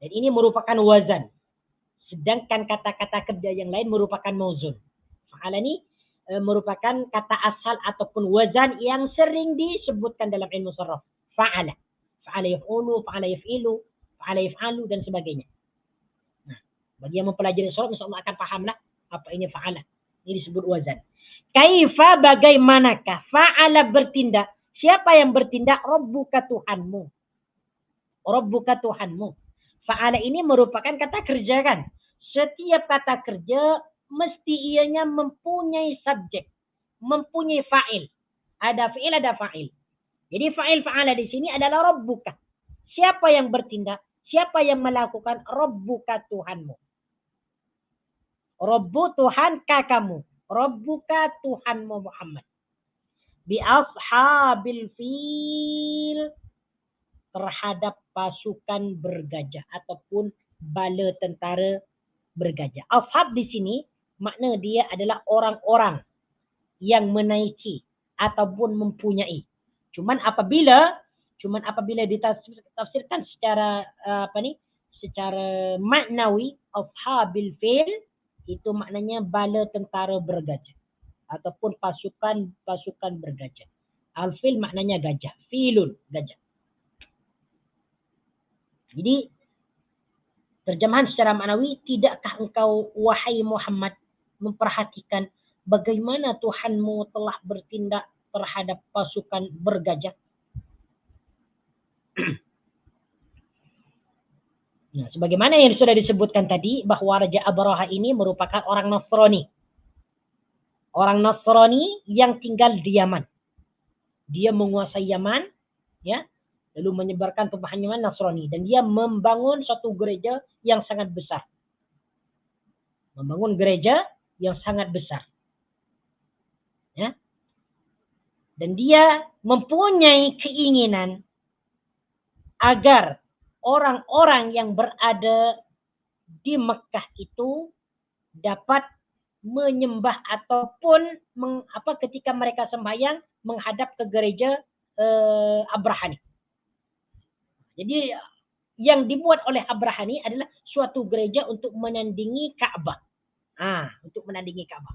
Dan ini merupakan wazan. Sedangkan kata-kata kerja yang lain merupakan mauzun. Fa'ala ini merupakan kata asal ataupun wazan yang sering disebutkan dalam ilmu saraf. Fa'ala. Fa'ala yaf'ulu, fa'ala yaf'ilu, fa'ala yaf'alu dan sebagainya. Nah, bagi yang mempelajari saraf insyaallah akan pahamlah apa ini fa'ala. Ini disebut wazan. Kaifa, bagaimanakah? Fa'ala bertindak. Siapa yang bertindak? Rabbuka Tuhanmu. Rabbuka Tuhanmu. Fa'ala ini merupakan kata kerja kan? Setiap kata kerja mesti ianya mempunyai subjek, mempunyai fa'il. Ada fi'il, ada fa'il. Jadi fa'il fa'ala di sini adalah Rabbuka. Siapa yang bertindak? Siapa yang melakukan? Rabbuka Tuhanmu. Rabbu Tuhan kamu. Rabbuka Tuhanmu Muhammad. Bi ashabil fil, terhadap pasukan bergajah ataupun bala tentara bergajah. Ashab di sini makna dia adalah orang-orang yang menaiki ataupun mempunyai. Cuman apabila ditafsirkan secara secara maknawi, ashabil fil itu maknanya bala tentara bergajah ataupun pasukan bergajah. Al-fil maknanya gajah, filun gajah. Jadi terjemahan secara maknawi, tidakkah engkau wahai Muhammad memperhatikan bagaimana Tuhanmu telah bertindak terhadap pasukan bergajah? Nah, sebagaimana yang sudah disebutkan tadi bahwa Raja Abraha ini merupakan orang Nasrani. Orang Nasrani yang tinggal di Yaman. Dia menguasai Yaman, ya, lalu menyebarkan pemahaman Nasrani, dan dia membangun suatu gereja yang sangat besar. Membangun gereja yang sangat besar. Ya. Dan dia mempunyai keinginan agar orang-orang yang berada di Mekah itu dapat menyembah ataupun ketika mereka sembahyang menghadap ke gereja Abraha. Jadi yang dibuat oleh Abraha ini adalah suatu gereja untuk menandingi Ka'bah. Untuk menandingi Ka'bah.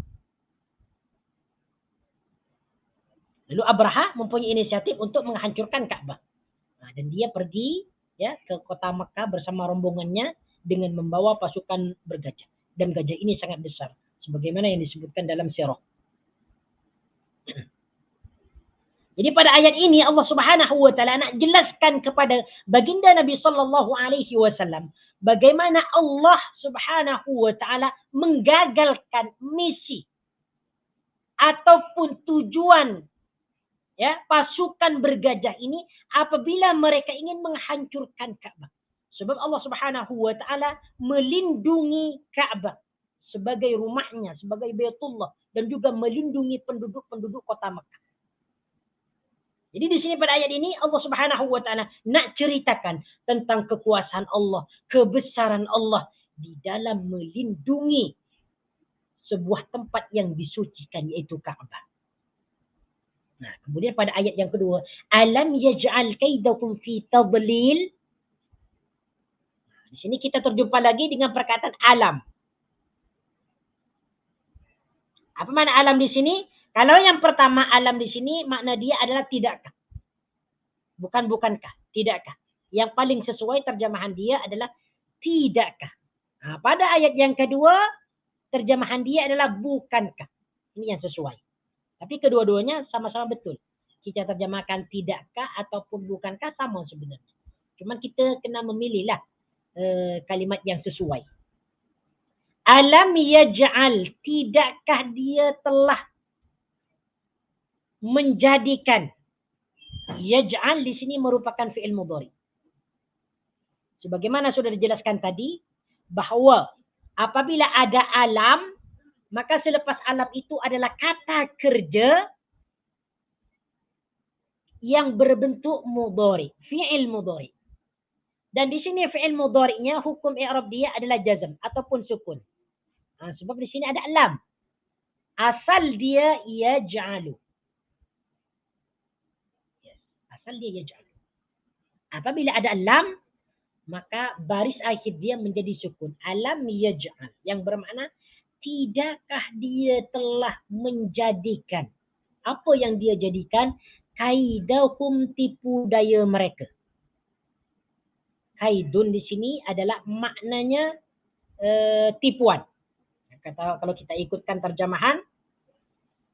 Lalu Abraha mempunyai inisiatif untuk menghancurkan Ka'bah. Dan dia pergi ya ke kota Makkah bersama rombongannya dengan membawa pasukan bergajah. Dan gajah ini sangat besar, sebagaimana yang disebutkan dalam sirah. Jadi pada ayat ini Allah Subhanahu wa taala nak jelaskan kepada baginda Nabi sallallahu alaihi wasallam bagaimana Allah Subhanahu wa taala menggagalkan misi ataupun tujuan ya pasukan bergajah ini apabila mereka ingin menghancurkan Ka'bah. Sebab Allah Subhanahu wa taala melindungi Ka'bah sebagai rumahnya, sebagai Baitullah, dan juga melindungi penduduk-penduduk kota Makkah. Jadi di sini pada ayat ini Allah Subhanahu wa taala nak ceritakan tentang kekuasaan Allah, kebesaran Allah di dalam melindungi sebuah tempat yang disucikan, yaitu Ka'bah. Nah, kemudian pada ayat yang kedua, alam yaj'al kaidakum fi tadlil. Di sini kita terjumpa lagi dengan perkataan alam. Apa makna alam di sini? Kalau yang pertama alam di sini makna dia adalah tidakkah. Bukankah, tidakkah. Yang paling sesuai terjemahan dia adalah tidakkah. Nah, pada ayat yang kedua terjemahan dia adalah bukankah. Ini yang sesuai. Tapi kedua-duanya sama-sama betul. Kita terjemahkan tidakkah ataupun bukankah sama sebenarnya. Cuman kita kena memilihlah kalimat yang sesuai. Alam yaj'al, tidakkah dia telah menjadikan. Yaj'al di sini merupakan fi'il mudhari. Sebagaimana sudah dijelaskan tadi, bahwa apabila ada alam, maka selepas alam itu adalah kata kerja yang berbentuk mudhari, fi'il mudhari. Dan di sini fi'il mudhari'nya hukum i'rab dia adalah jazm ataupun sukun. Sebab di sini ada lam. Asal dia yaj'alu. Asal dia yaj'alu. Apabila ada lam, maka baris akhir dia menjadi sukun. Alam yaj'al. Yang bermakna, tidakkah dia telah menjadikan. Apa yang dia jadikan? Kaidahum, tipu daya mereka. Kaidun di sini adalah maknanya tipuan. Kalau kita ikutkan terjemahan,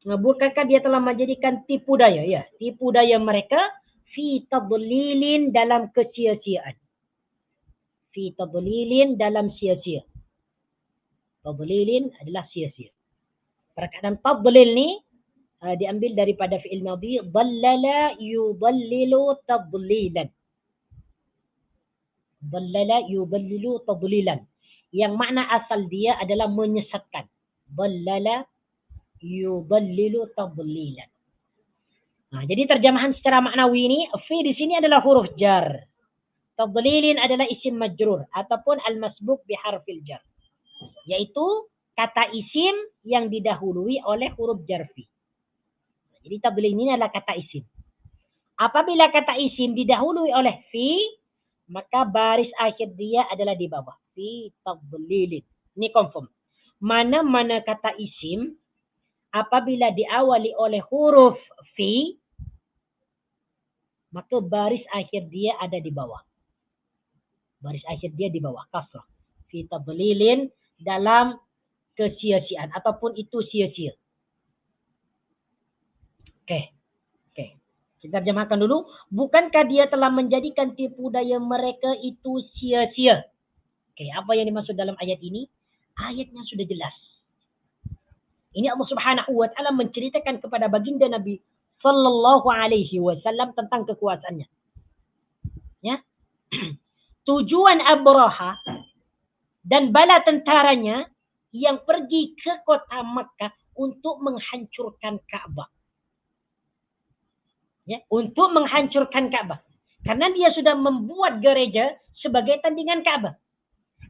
bukankah dia telah menjadikan tipu daya? Ya, tipu daya mereka fi tadlilin, dalam kesia-siaan. Fi tadlilin, dalam sia-sia. Tadlilin adalah sia-sia. Perkataan tadlil ni diambil daripada fi'il madhi, dallala yudallilu tadlilan. Dallala yudallilu tadlilan. Yang makna asal dia adalah menyesatkan. Dallala yudallilu tadlilan. Jadi terjemahan secara maknawi ini, fi di sini adalah huruf jar. Tadlilin adalah isim majrur ataupun al-masbuk biharfil jar. Yaitu kata isim yang didahului oleh huruf jarfi. Jadi tadlil ini adalah kata isim. Apabila kata isim didahului oleh fi, maka baris akhir dia adalah di bawah. Fi tadlilin. Ini confirm. Mana-mana kata isim, apabila diawali oleh huruf fi, maka baris akhir dia ada di bawah. Baris akhir dia di bawah, kasrah. Fi tadlilin, dalam kesia-siaan ataupun itu sia-sia. Oke. Kita terjemahkan dulu. Bukankah dia telah menjadikan tipu daya mereka itu sia-sia? Apa yang dimaksud dalam ayat ini? Ayatnya sudah jelas. Ini Allah Subhanahu wa taala menceritakan kepada baginda Nabi sallallahu alaihi wasallam tentang kekuasaannya. Ya. Tujuan Abraha dan bala tentaranya yang pergi ke kota Makkah untuk menghancurkan Ka'bah. Ya, untuk menghancurkan Ka'bah. Karena dia sudah membuat gereja sebagai tandingan Ka'bah.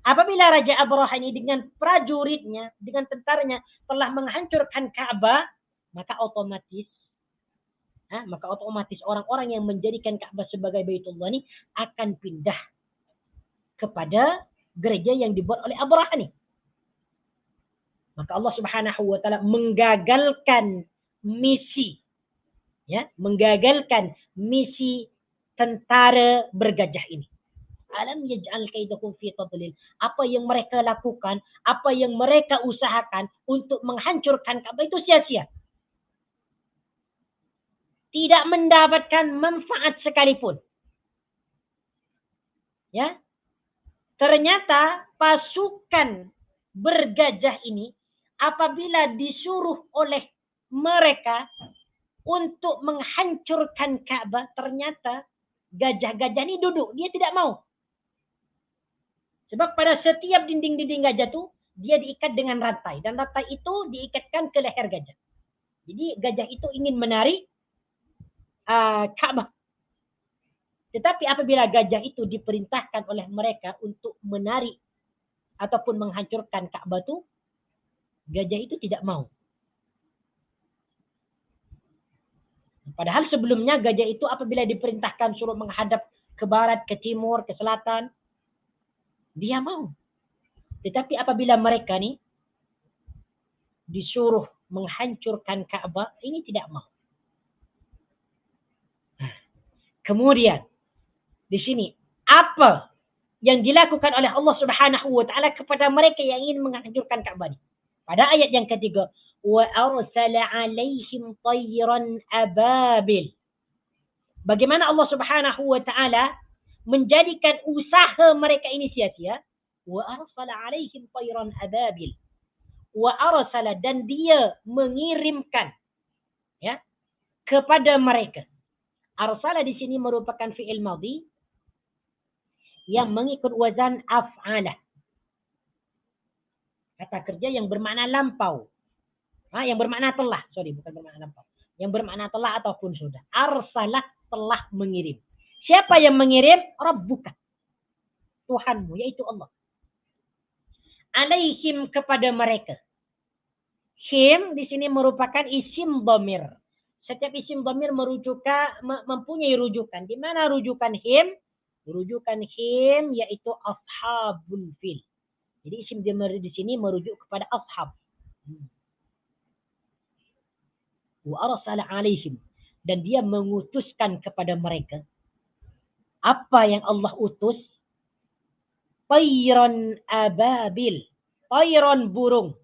Apabila Raja Abraha ini dengan prajuritnya, dengan tentaranya telah menghancurkan Ka'bah, maka otomatis orang-orang yang menjadikan Ka'bah sebagai Baitullah ini akan pindah kepada gereja yang dibuat oleh Abraha ini. Maka Allah Subhanahu wa taala menggagalkan misi tentara bergajah ini. Alam yaj'al kaidakum fi tadlil. Apa yang mereka lakukan, apa yang mereka usahakan untuk menghancurkan Ka'bah itu sia-sia. Tidak mendapatkan manfaat sekalipun. Ya. Ternyata pasukan bergajah ini apabila disuruh oleh mereka untuk menghancurkan Ka'bah, ternyata gajah-gajah ini duduk. Dia tidak mau. Sebab pada setiap dinding-dinding gajah itu, dia diikat dengan rantai. Dan rantai itu diikatkan ke leher gajah. Jadi gajah itu ingin menarik Ka'bah. Tetapi apabila gajah itu diperintahkan oleh mereka untuk menarik ataupun menghancurkan Ka'bah itu, Gajah itu tidak mau. Padahal sebelumnya gajah itu apabila diperintahkan suruh menghadap ke barat, ke timur, ke selatan, dia mau. Tetapi apabila mereka nih disuruh menghancurkan Ka'bah, ini tidak mau. Kemudian di sini apa yang dilakukan oleh Allah Subhanahu wa taala kepada mereka yang ingin menghancurkan Ka'bah ini? Pada ayat yang ketiga, wa arsala 'alaihim tayran ababil. Bagaimana Allah Subhanahu wa taala menjadikan usaha mereka ini sia-sia? Wa arsala 'alaihim tayran ababil. Wa arsala, dan dia mengirimkan ya kepada mereka. Arsala di sini merupakan fi'il madhi yang mengikut wazan af'ala. Kata kerja yang bermakna lampau. Yang bermakna telah. Sorry, bukan bermakna lampau. Yang bermakna telah ataupun sudah. Arsalah, telah mengirim. Siapa yang mengirim? Rabbuka. Tuhanmu, yaitu Allah. Alaihim, kepada mereka. Him di sini merupakan isim dhamir. Setiap isim dhamir mempunyai rujukan. Di mana rujukan him? Rujukan him yaitu ashabul fil. Jadi isim dhamir di sini merujuk kepada ashab. Wa arsala alaihim, dan dia mengutuskan kepada mereka. Apa yang Allah utus? Tayran ababil. Tayran, burung.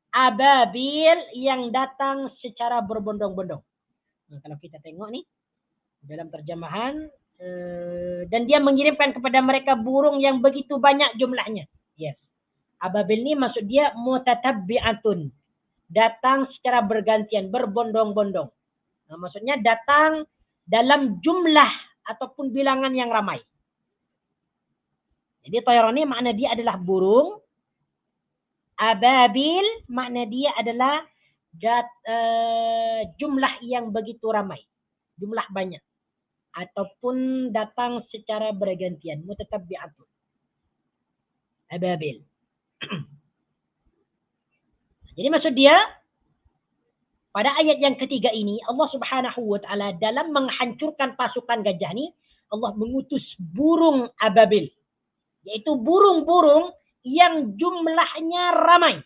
Ababil, yang datang secara berbondong-bondong. Nah, kalau kita tengok nih dalam terjemahan, dan dia mengirimkan kepada mereka burung yang begitu banyak jumlahnya. Yes. Ababil ini maksud dia mutatabbi'atun. Datang secara bergantian, berbondong-bondong. Nah, maksudnya datang dalam jumlah ataupun bilangan yang ramai. Jadi tayran ini makna dia adalah burung. Ababil makna dia adalah jumlah yang begitu ramai. Jumlah banyak. Ataupun datang secara bergantian. Mutatabbi'atun. Ababil. Jadi maksud dia, pada ayat yang ketiga ini, Allah Subhanahu wa taala dalam menghancurkan pasukan gajah ini, Allah mengutus burung ababil. Yaitu burung-burung yang jumlahnya ramai.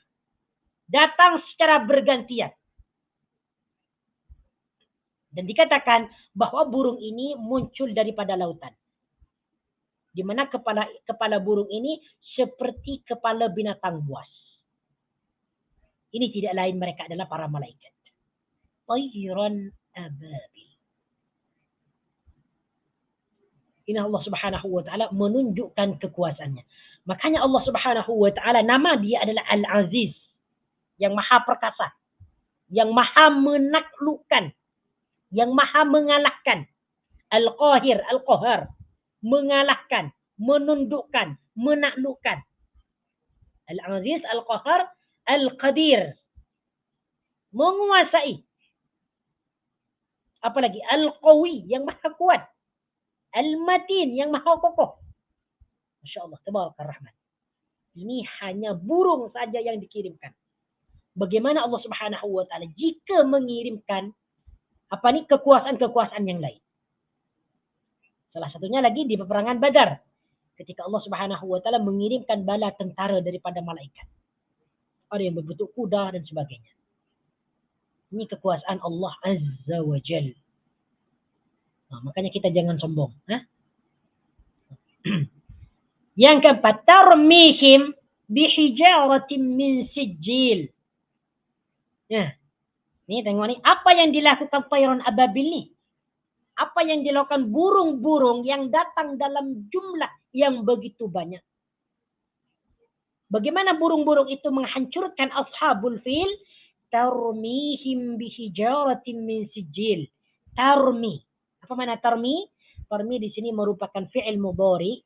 Datang secara bergantian. Dan dikatakan bahwa burung ini muncul daripada lautan. Di mana kepala burung ini seperti kepala binatang buas. Ini tidak lain, mereka adalah para malaikat. Tayran ababil. Ini Allah Subhanahu wa taala menunjukkan kekuasaannya. Makanya Allah Subhanahu wa taala nama dia adalah Al-Aziz, yang maha perkasa, yang maha menaklukkan, yang maha mengalahkan. Al-Qahir, Al-Qahar, mengalahkan, menundukkan, menaklukkan. Al-Aziz, Al-Qahar, Al-Qadir, menguasai. Apalagi Al-Qawi, yang maha kuat. Al-Matin, yang maha kokoh. Masya Allah, Tabarakar Rahman. Ini hanya burung saja yang dikirimkan. Bagaimana Allah Subhanahu wa taala jika mengirimkan kekuasaan-kekuasaan yang lain. Salah satunya lagi di peperangan Badar, ketika Allah Subhanahu wa taala mengirimkan bala tentara daripada malaikat. Ada yang berbentuk kuda dan sebagainya. Ini kekuasaan Allah Azza wa Jalla. Nah, makanya kita jangan sombong. Yang keempat, tarmihim bihijaratin min sijil. Nah, ini tengok nih, apa yang dilakukan tayran ababil nih? Apa yang dilakukan burung-burung yang datang dalam jumlah yang begitu banyak? Bagaimana burung-burung itu menghancurkan ashabul fil? Tarmihim bihijaratin min sijil. Tarmi. Apa makna tarmi? Tarmi di sini merupakan fi'il mudhari.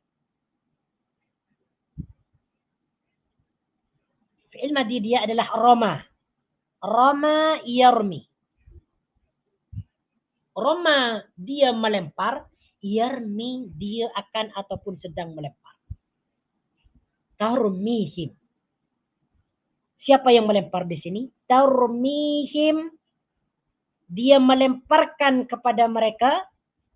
Fi'il madhi dia adalah rama. Rama yarmi. Rama dia melempar, yarmi dia akan ataupun sedang melempar. Tarmihim. Siapa yang melempar di sini? Tarmihim, dia melemparkan kepada mereka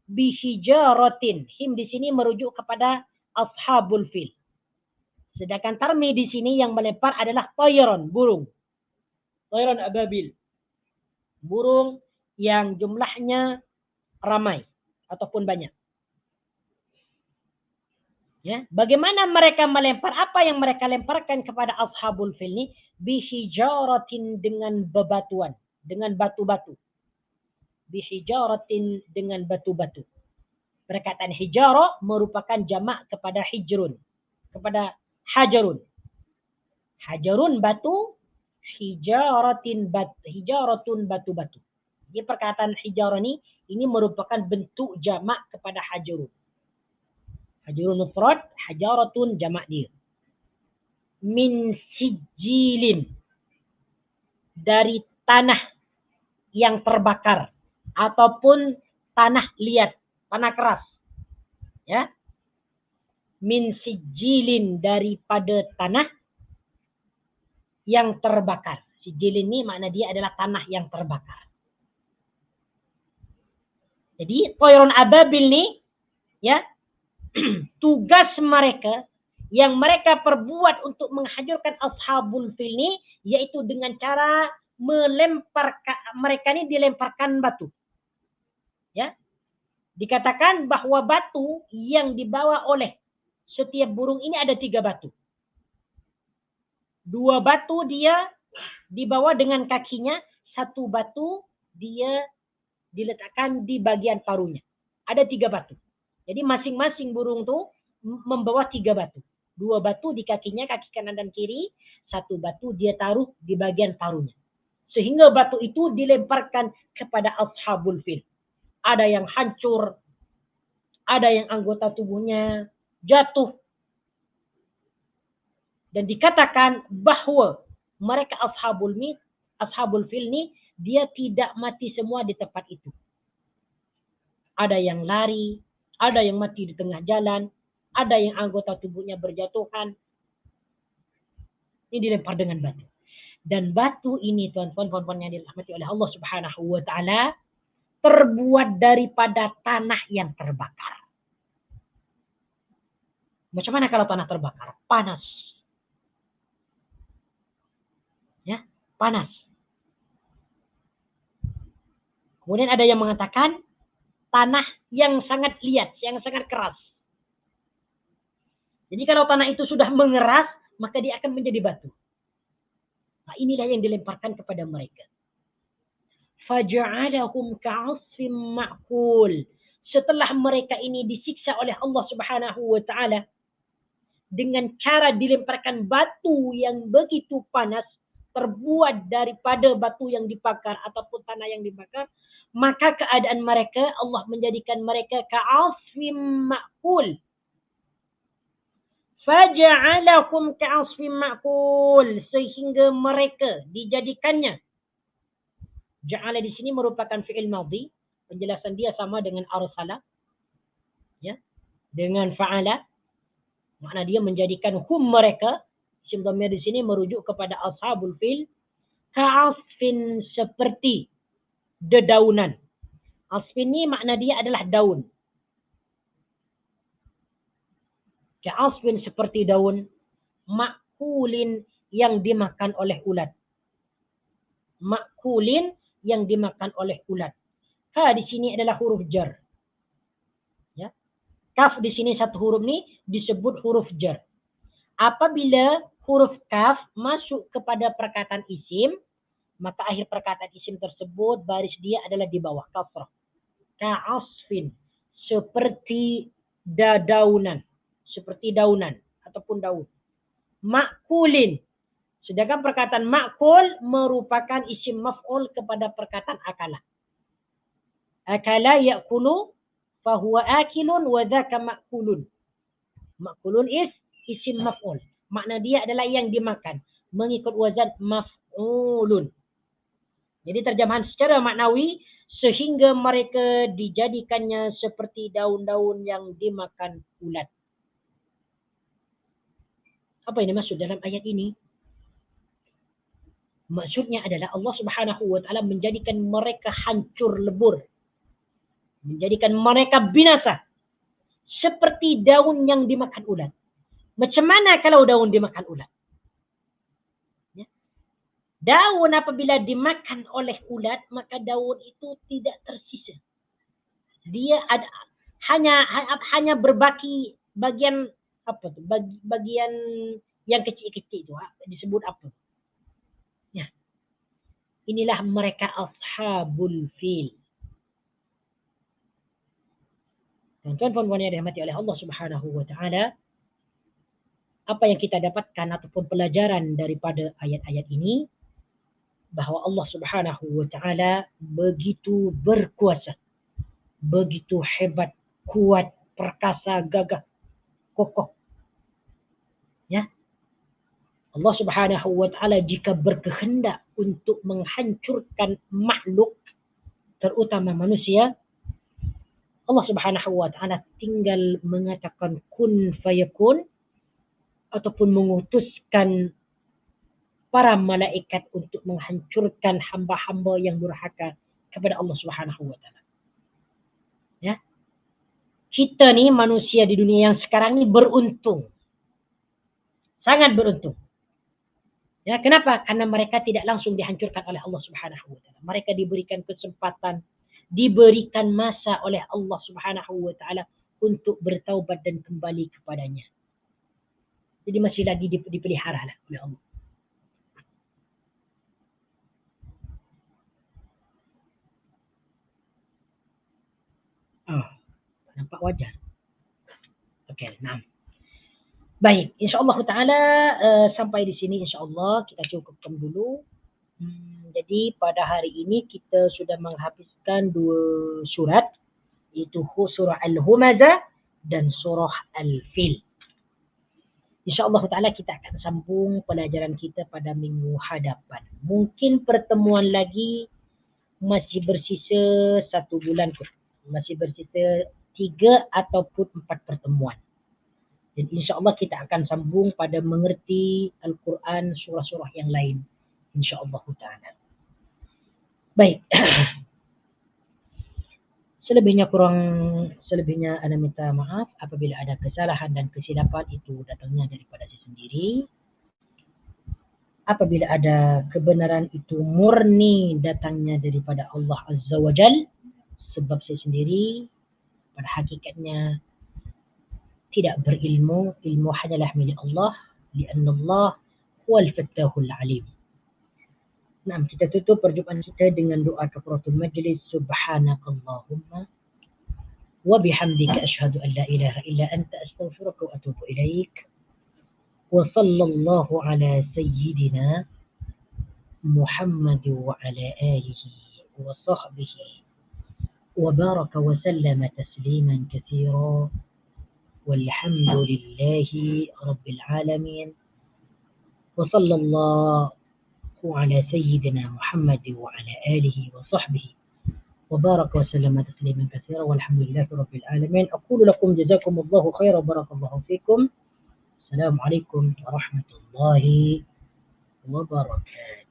bihijaratin. Him di sini merujuk kepada ashabul fil. Sedangkan tarmi di sini yang melempar adalah tayran, burung. Tayran ababil. Burung yang jumlahnya ramai ataupun banyak. Ya, bagaimana mereka melempar? Apa yang mereka lemparkan kepada ashabul fil ini? Bihijaratin, dengan bebatuan, dengan batu-batu. Bihijaratin, dengan batu-batu. Perkataan hijara merupakan jamak kepada hijrun, kepada hajarun. Hajarun batu, hijaratun batu-batu. Jadi perkataan hijara ini merupakan bentuk jamak kepada hajarun. Hajarun mufrad, hajaratun jamak dia. Min sijilin, dari tanah yang terbakar ataupun tanah liat, tanah keras. Ya. Min sijilin, daripada tanah yang terbakar. Sijilin ini makna dia adalah tanah yang terbakar. Jadi Tayran ababil ini, ya, tugas mereka yang mereka perbuat untuk menghancurkan ashabul fil ini, yaitu dengan cara melemparkan, mereka ini dilemparkan batu. Ya, dikatakan bahwa batu yang dibawa oleh setiap burung ini ada 3 batu. 2 batu dia dibawa dengan kakinya, 1 batu dia diletakkan di bagian paruhnya. Ada 3 batu. Jadi masing-masing burung tuh membawa 3 batu. 2 batu di kakinya, kaki kanan dan kiri. 1 batu dia taruh di bagian paruhnya. Sehingga batu itu dilemparkan kepada ashabul fil. Ada yang hancur, ada yang anggota tubuhnya jatuh. Dan dikatakan bahwa mereka ashabul fil ini, dia tidak mati semua di tempat itu. Ada yang lari, ada yang mati di tengah jalan, ada yang anggota tubuhnya berjatuhan. Ini dilempar dengan batu. Dan batu ini, tuan-tuan yang dirahmati oleh Allah Subhanahu wa taala, terbuat daripada tanah yang terbakar. Macam mana kalau tanah terbakar? Panas. Ya, panas. Kemudian ada yang mengatakan tanah yang sangat liat, yang sangat keras. Jadi kalau tanah itu sudah mengeras, maka dia akan menjadi batu. Nah, inilah yang dilemparkan kepada mereka. Faja'alahum ka'asfim ma'kul. Setelah mereka ini disiksa oleh Allah Subhanahu wa taala dengan cara dilemparkan batu yang begitu panas, terbuat daripada batu yang dibakar ataupun tanah yang dibakar, maka keadaan mereka, Allah menjadikan mereka ka'asfim ma'kul. Faja'alakum ka'asfim ma'kul, sehingga mereka dijadikannya. Ja'ala di sini merupakan fi'il madhi, penjelasan dia sama dengan arsala, ya, dengan fa'ala, makna dia menjadikan hum mereka. Isim dhamir di sini merujuk kepada ashabul fil, ka'asfin, seperti dedaunan. Asfin ini makna dia adalah daun. Ka'asfin, seperti daun, ma'kulin, yang dimakan oleh ulat. Ma'kulin, yang dimakan oleh ulat. Ha di sini adalah huruf jar. Ya. Kaf di sini satu huruf ini disebut huruf jar. Apabila huruf kaf masuk kepada perkataan isim, maka akhir perkataan isim tersebut baris dia adalah di bawah kasrah. Ka'asfin, seperti dadaunan, seperti daunan ataupun daun. Ma'kulin, sedangkan perkataan ma'kul merupakan isim maf'ul kepada perkataan akala. Akala ya'kulu fahuwa akilun wa dhaka ma'kulun. Ma'kulun is isim maf'ul. Makna dia adalah yang dimakan, mengikut wazan maf'ulun. Jadi terjemahan secara maknawi, sehingga mereka dijadikannya seperti daun-daun yang dimakan ulat. Apa yang dimaksud dalam ayat ini? Maksudnya adalah Allah Subhanahu wa taala menjadikan mereka hancur lebur, menjadikan mereka binasa seperti daun yang dimakan ulat. Macam mana kalau daun dimakan ulat? Ya. Daun apabila dimakan oleh ulat, maka daun itu tidak tersisa. Dia ada hanya berbaki bagian apa tuh? Bagian yang kecil-kecil itu disebut apa? Ya. Inilah mereka ashabul fil. Tuan-tuan yang dirahmati oleh Allah Subhanahu wa taala, apa yang kita dapatkan ataupun pelajaran daripada ayat-ayat ini, bahwa Allah Subhanahu wa taala begitu berkuasa, begitu hebat, kuat, perkasa, gagah, kokoh. Ya. Allah Subhanahu wa taala jika berkehendak untuk menghancurkan makhluk, terutama manusia, Allah Subhanahu wa taala tinggal mengatakan kun fayakun, ataupun mengutuskan para malaikat untuk menghancurkan hamba-hamba yang durhaka kepada Allah Subhanahu wa taala. Ya. Kita ni manusia di dunia yang sekarang ni beruntung. Sangat beruntung. Ya, kenapa? Karena mereka tidak langsung dihancurkan oleh Allah Subhanahu wa taala. Mereka diberikan kesempatan, diberikan masa oleh Allah Subhanahu wa taala untuk bertaubat dan kembali kepadanya. Jadi masih lagi dipelihara lah oleh Allah. Nampak wajar. Okey, nah. Baik, insya-Allah taala sampai di sini insya-Allah kita cukupkan dulu. Jadi pada hari ini kita sudah menghabiskan 2 surat, iaitu surah Al-Humazah dan surah Al-Fil. InsyaAllah ta'ala kita akan sambung pelajaran kita pada minggu hadapan. Mungkin pertemuan lagi masih bersisa 1 bulan kot. Masih bersisa 3 ataupun 4 pertemuan. Dan insyaAllah kita akan sambung pada mengerti Al-Quran surah-surah yang lain. InsyaAllah ta'ala. Baik. Selebihnya ana minta maaf apabila ada kesalahan dan kesilapan, itu datangnya daripada saya sendiri. Apabila ada kebenaran, itu murni datangnya daripada Allah Azza wa Jal, sebab saya sendiri pada hakikatnya tidak berilmu. Ilmu hanyalah milik Allah, lianna Allah huwal fattahul alim. Nah, kita tutup perjumpaan kita dengan doa kafaratul majlis. Subhanakallahumma wa bihamdika asyhadu an la ilaha illa anta astaghfiruka wa atubu ilaik. Wa sallallahu ala sayyidina Muhammad wa ala alihi wa sahbihi wa baraka wa sallama tasliman katsira. Walhamdulillahi rabbil alamin. Wa sallallahu على سيدنا محمد وعلى آله وصحبه وبارك وسلم تسليما كثيرا والحمد لله رب العالمين. أقول لكم جزاكم الله خيرا وبارك الله فيكم. السلام عليكم ورحمة الله وبركاته.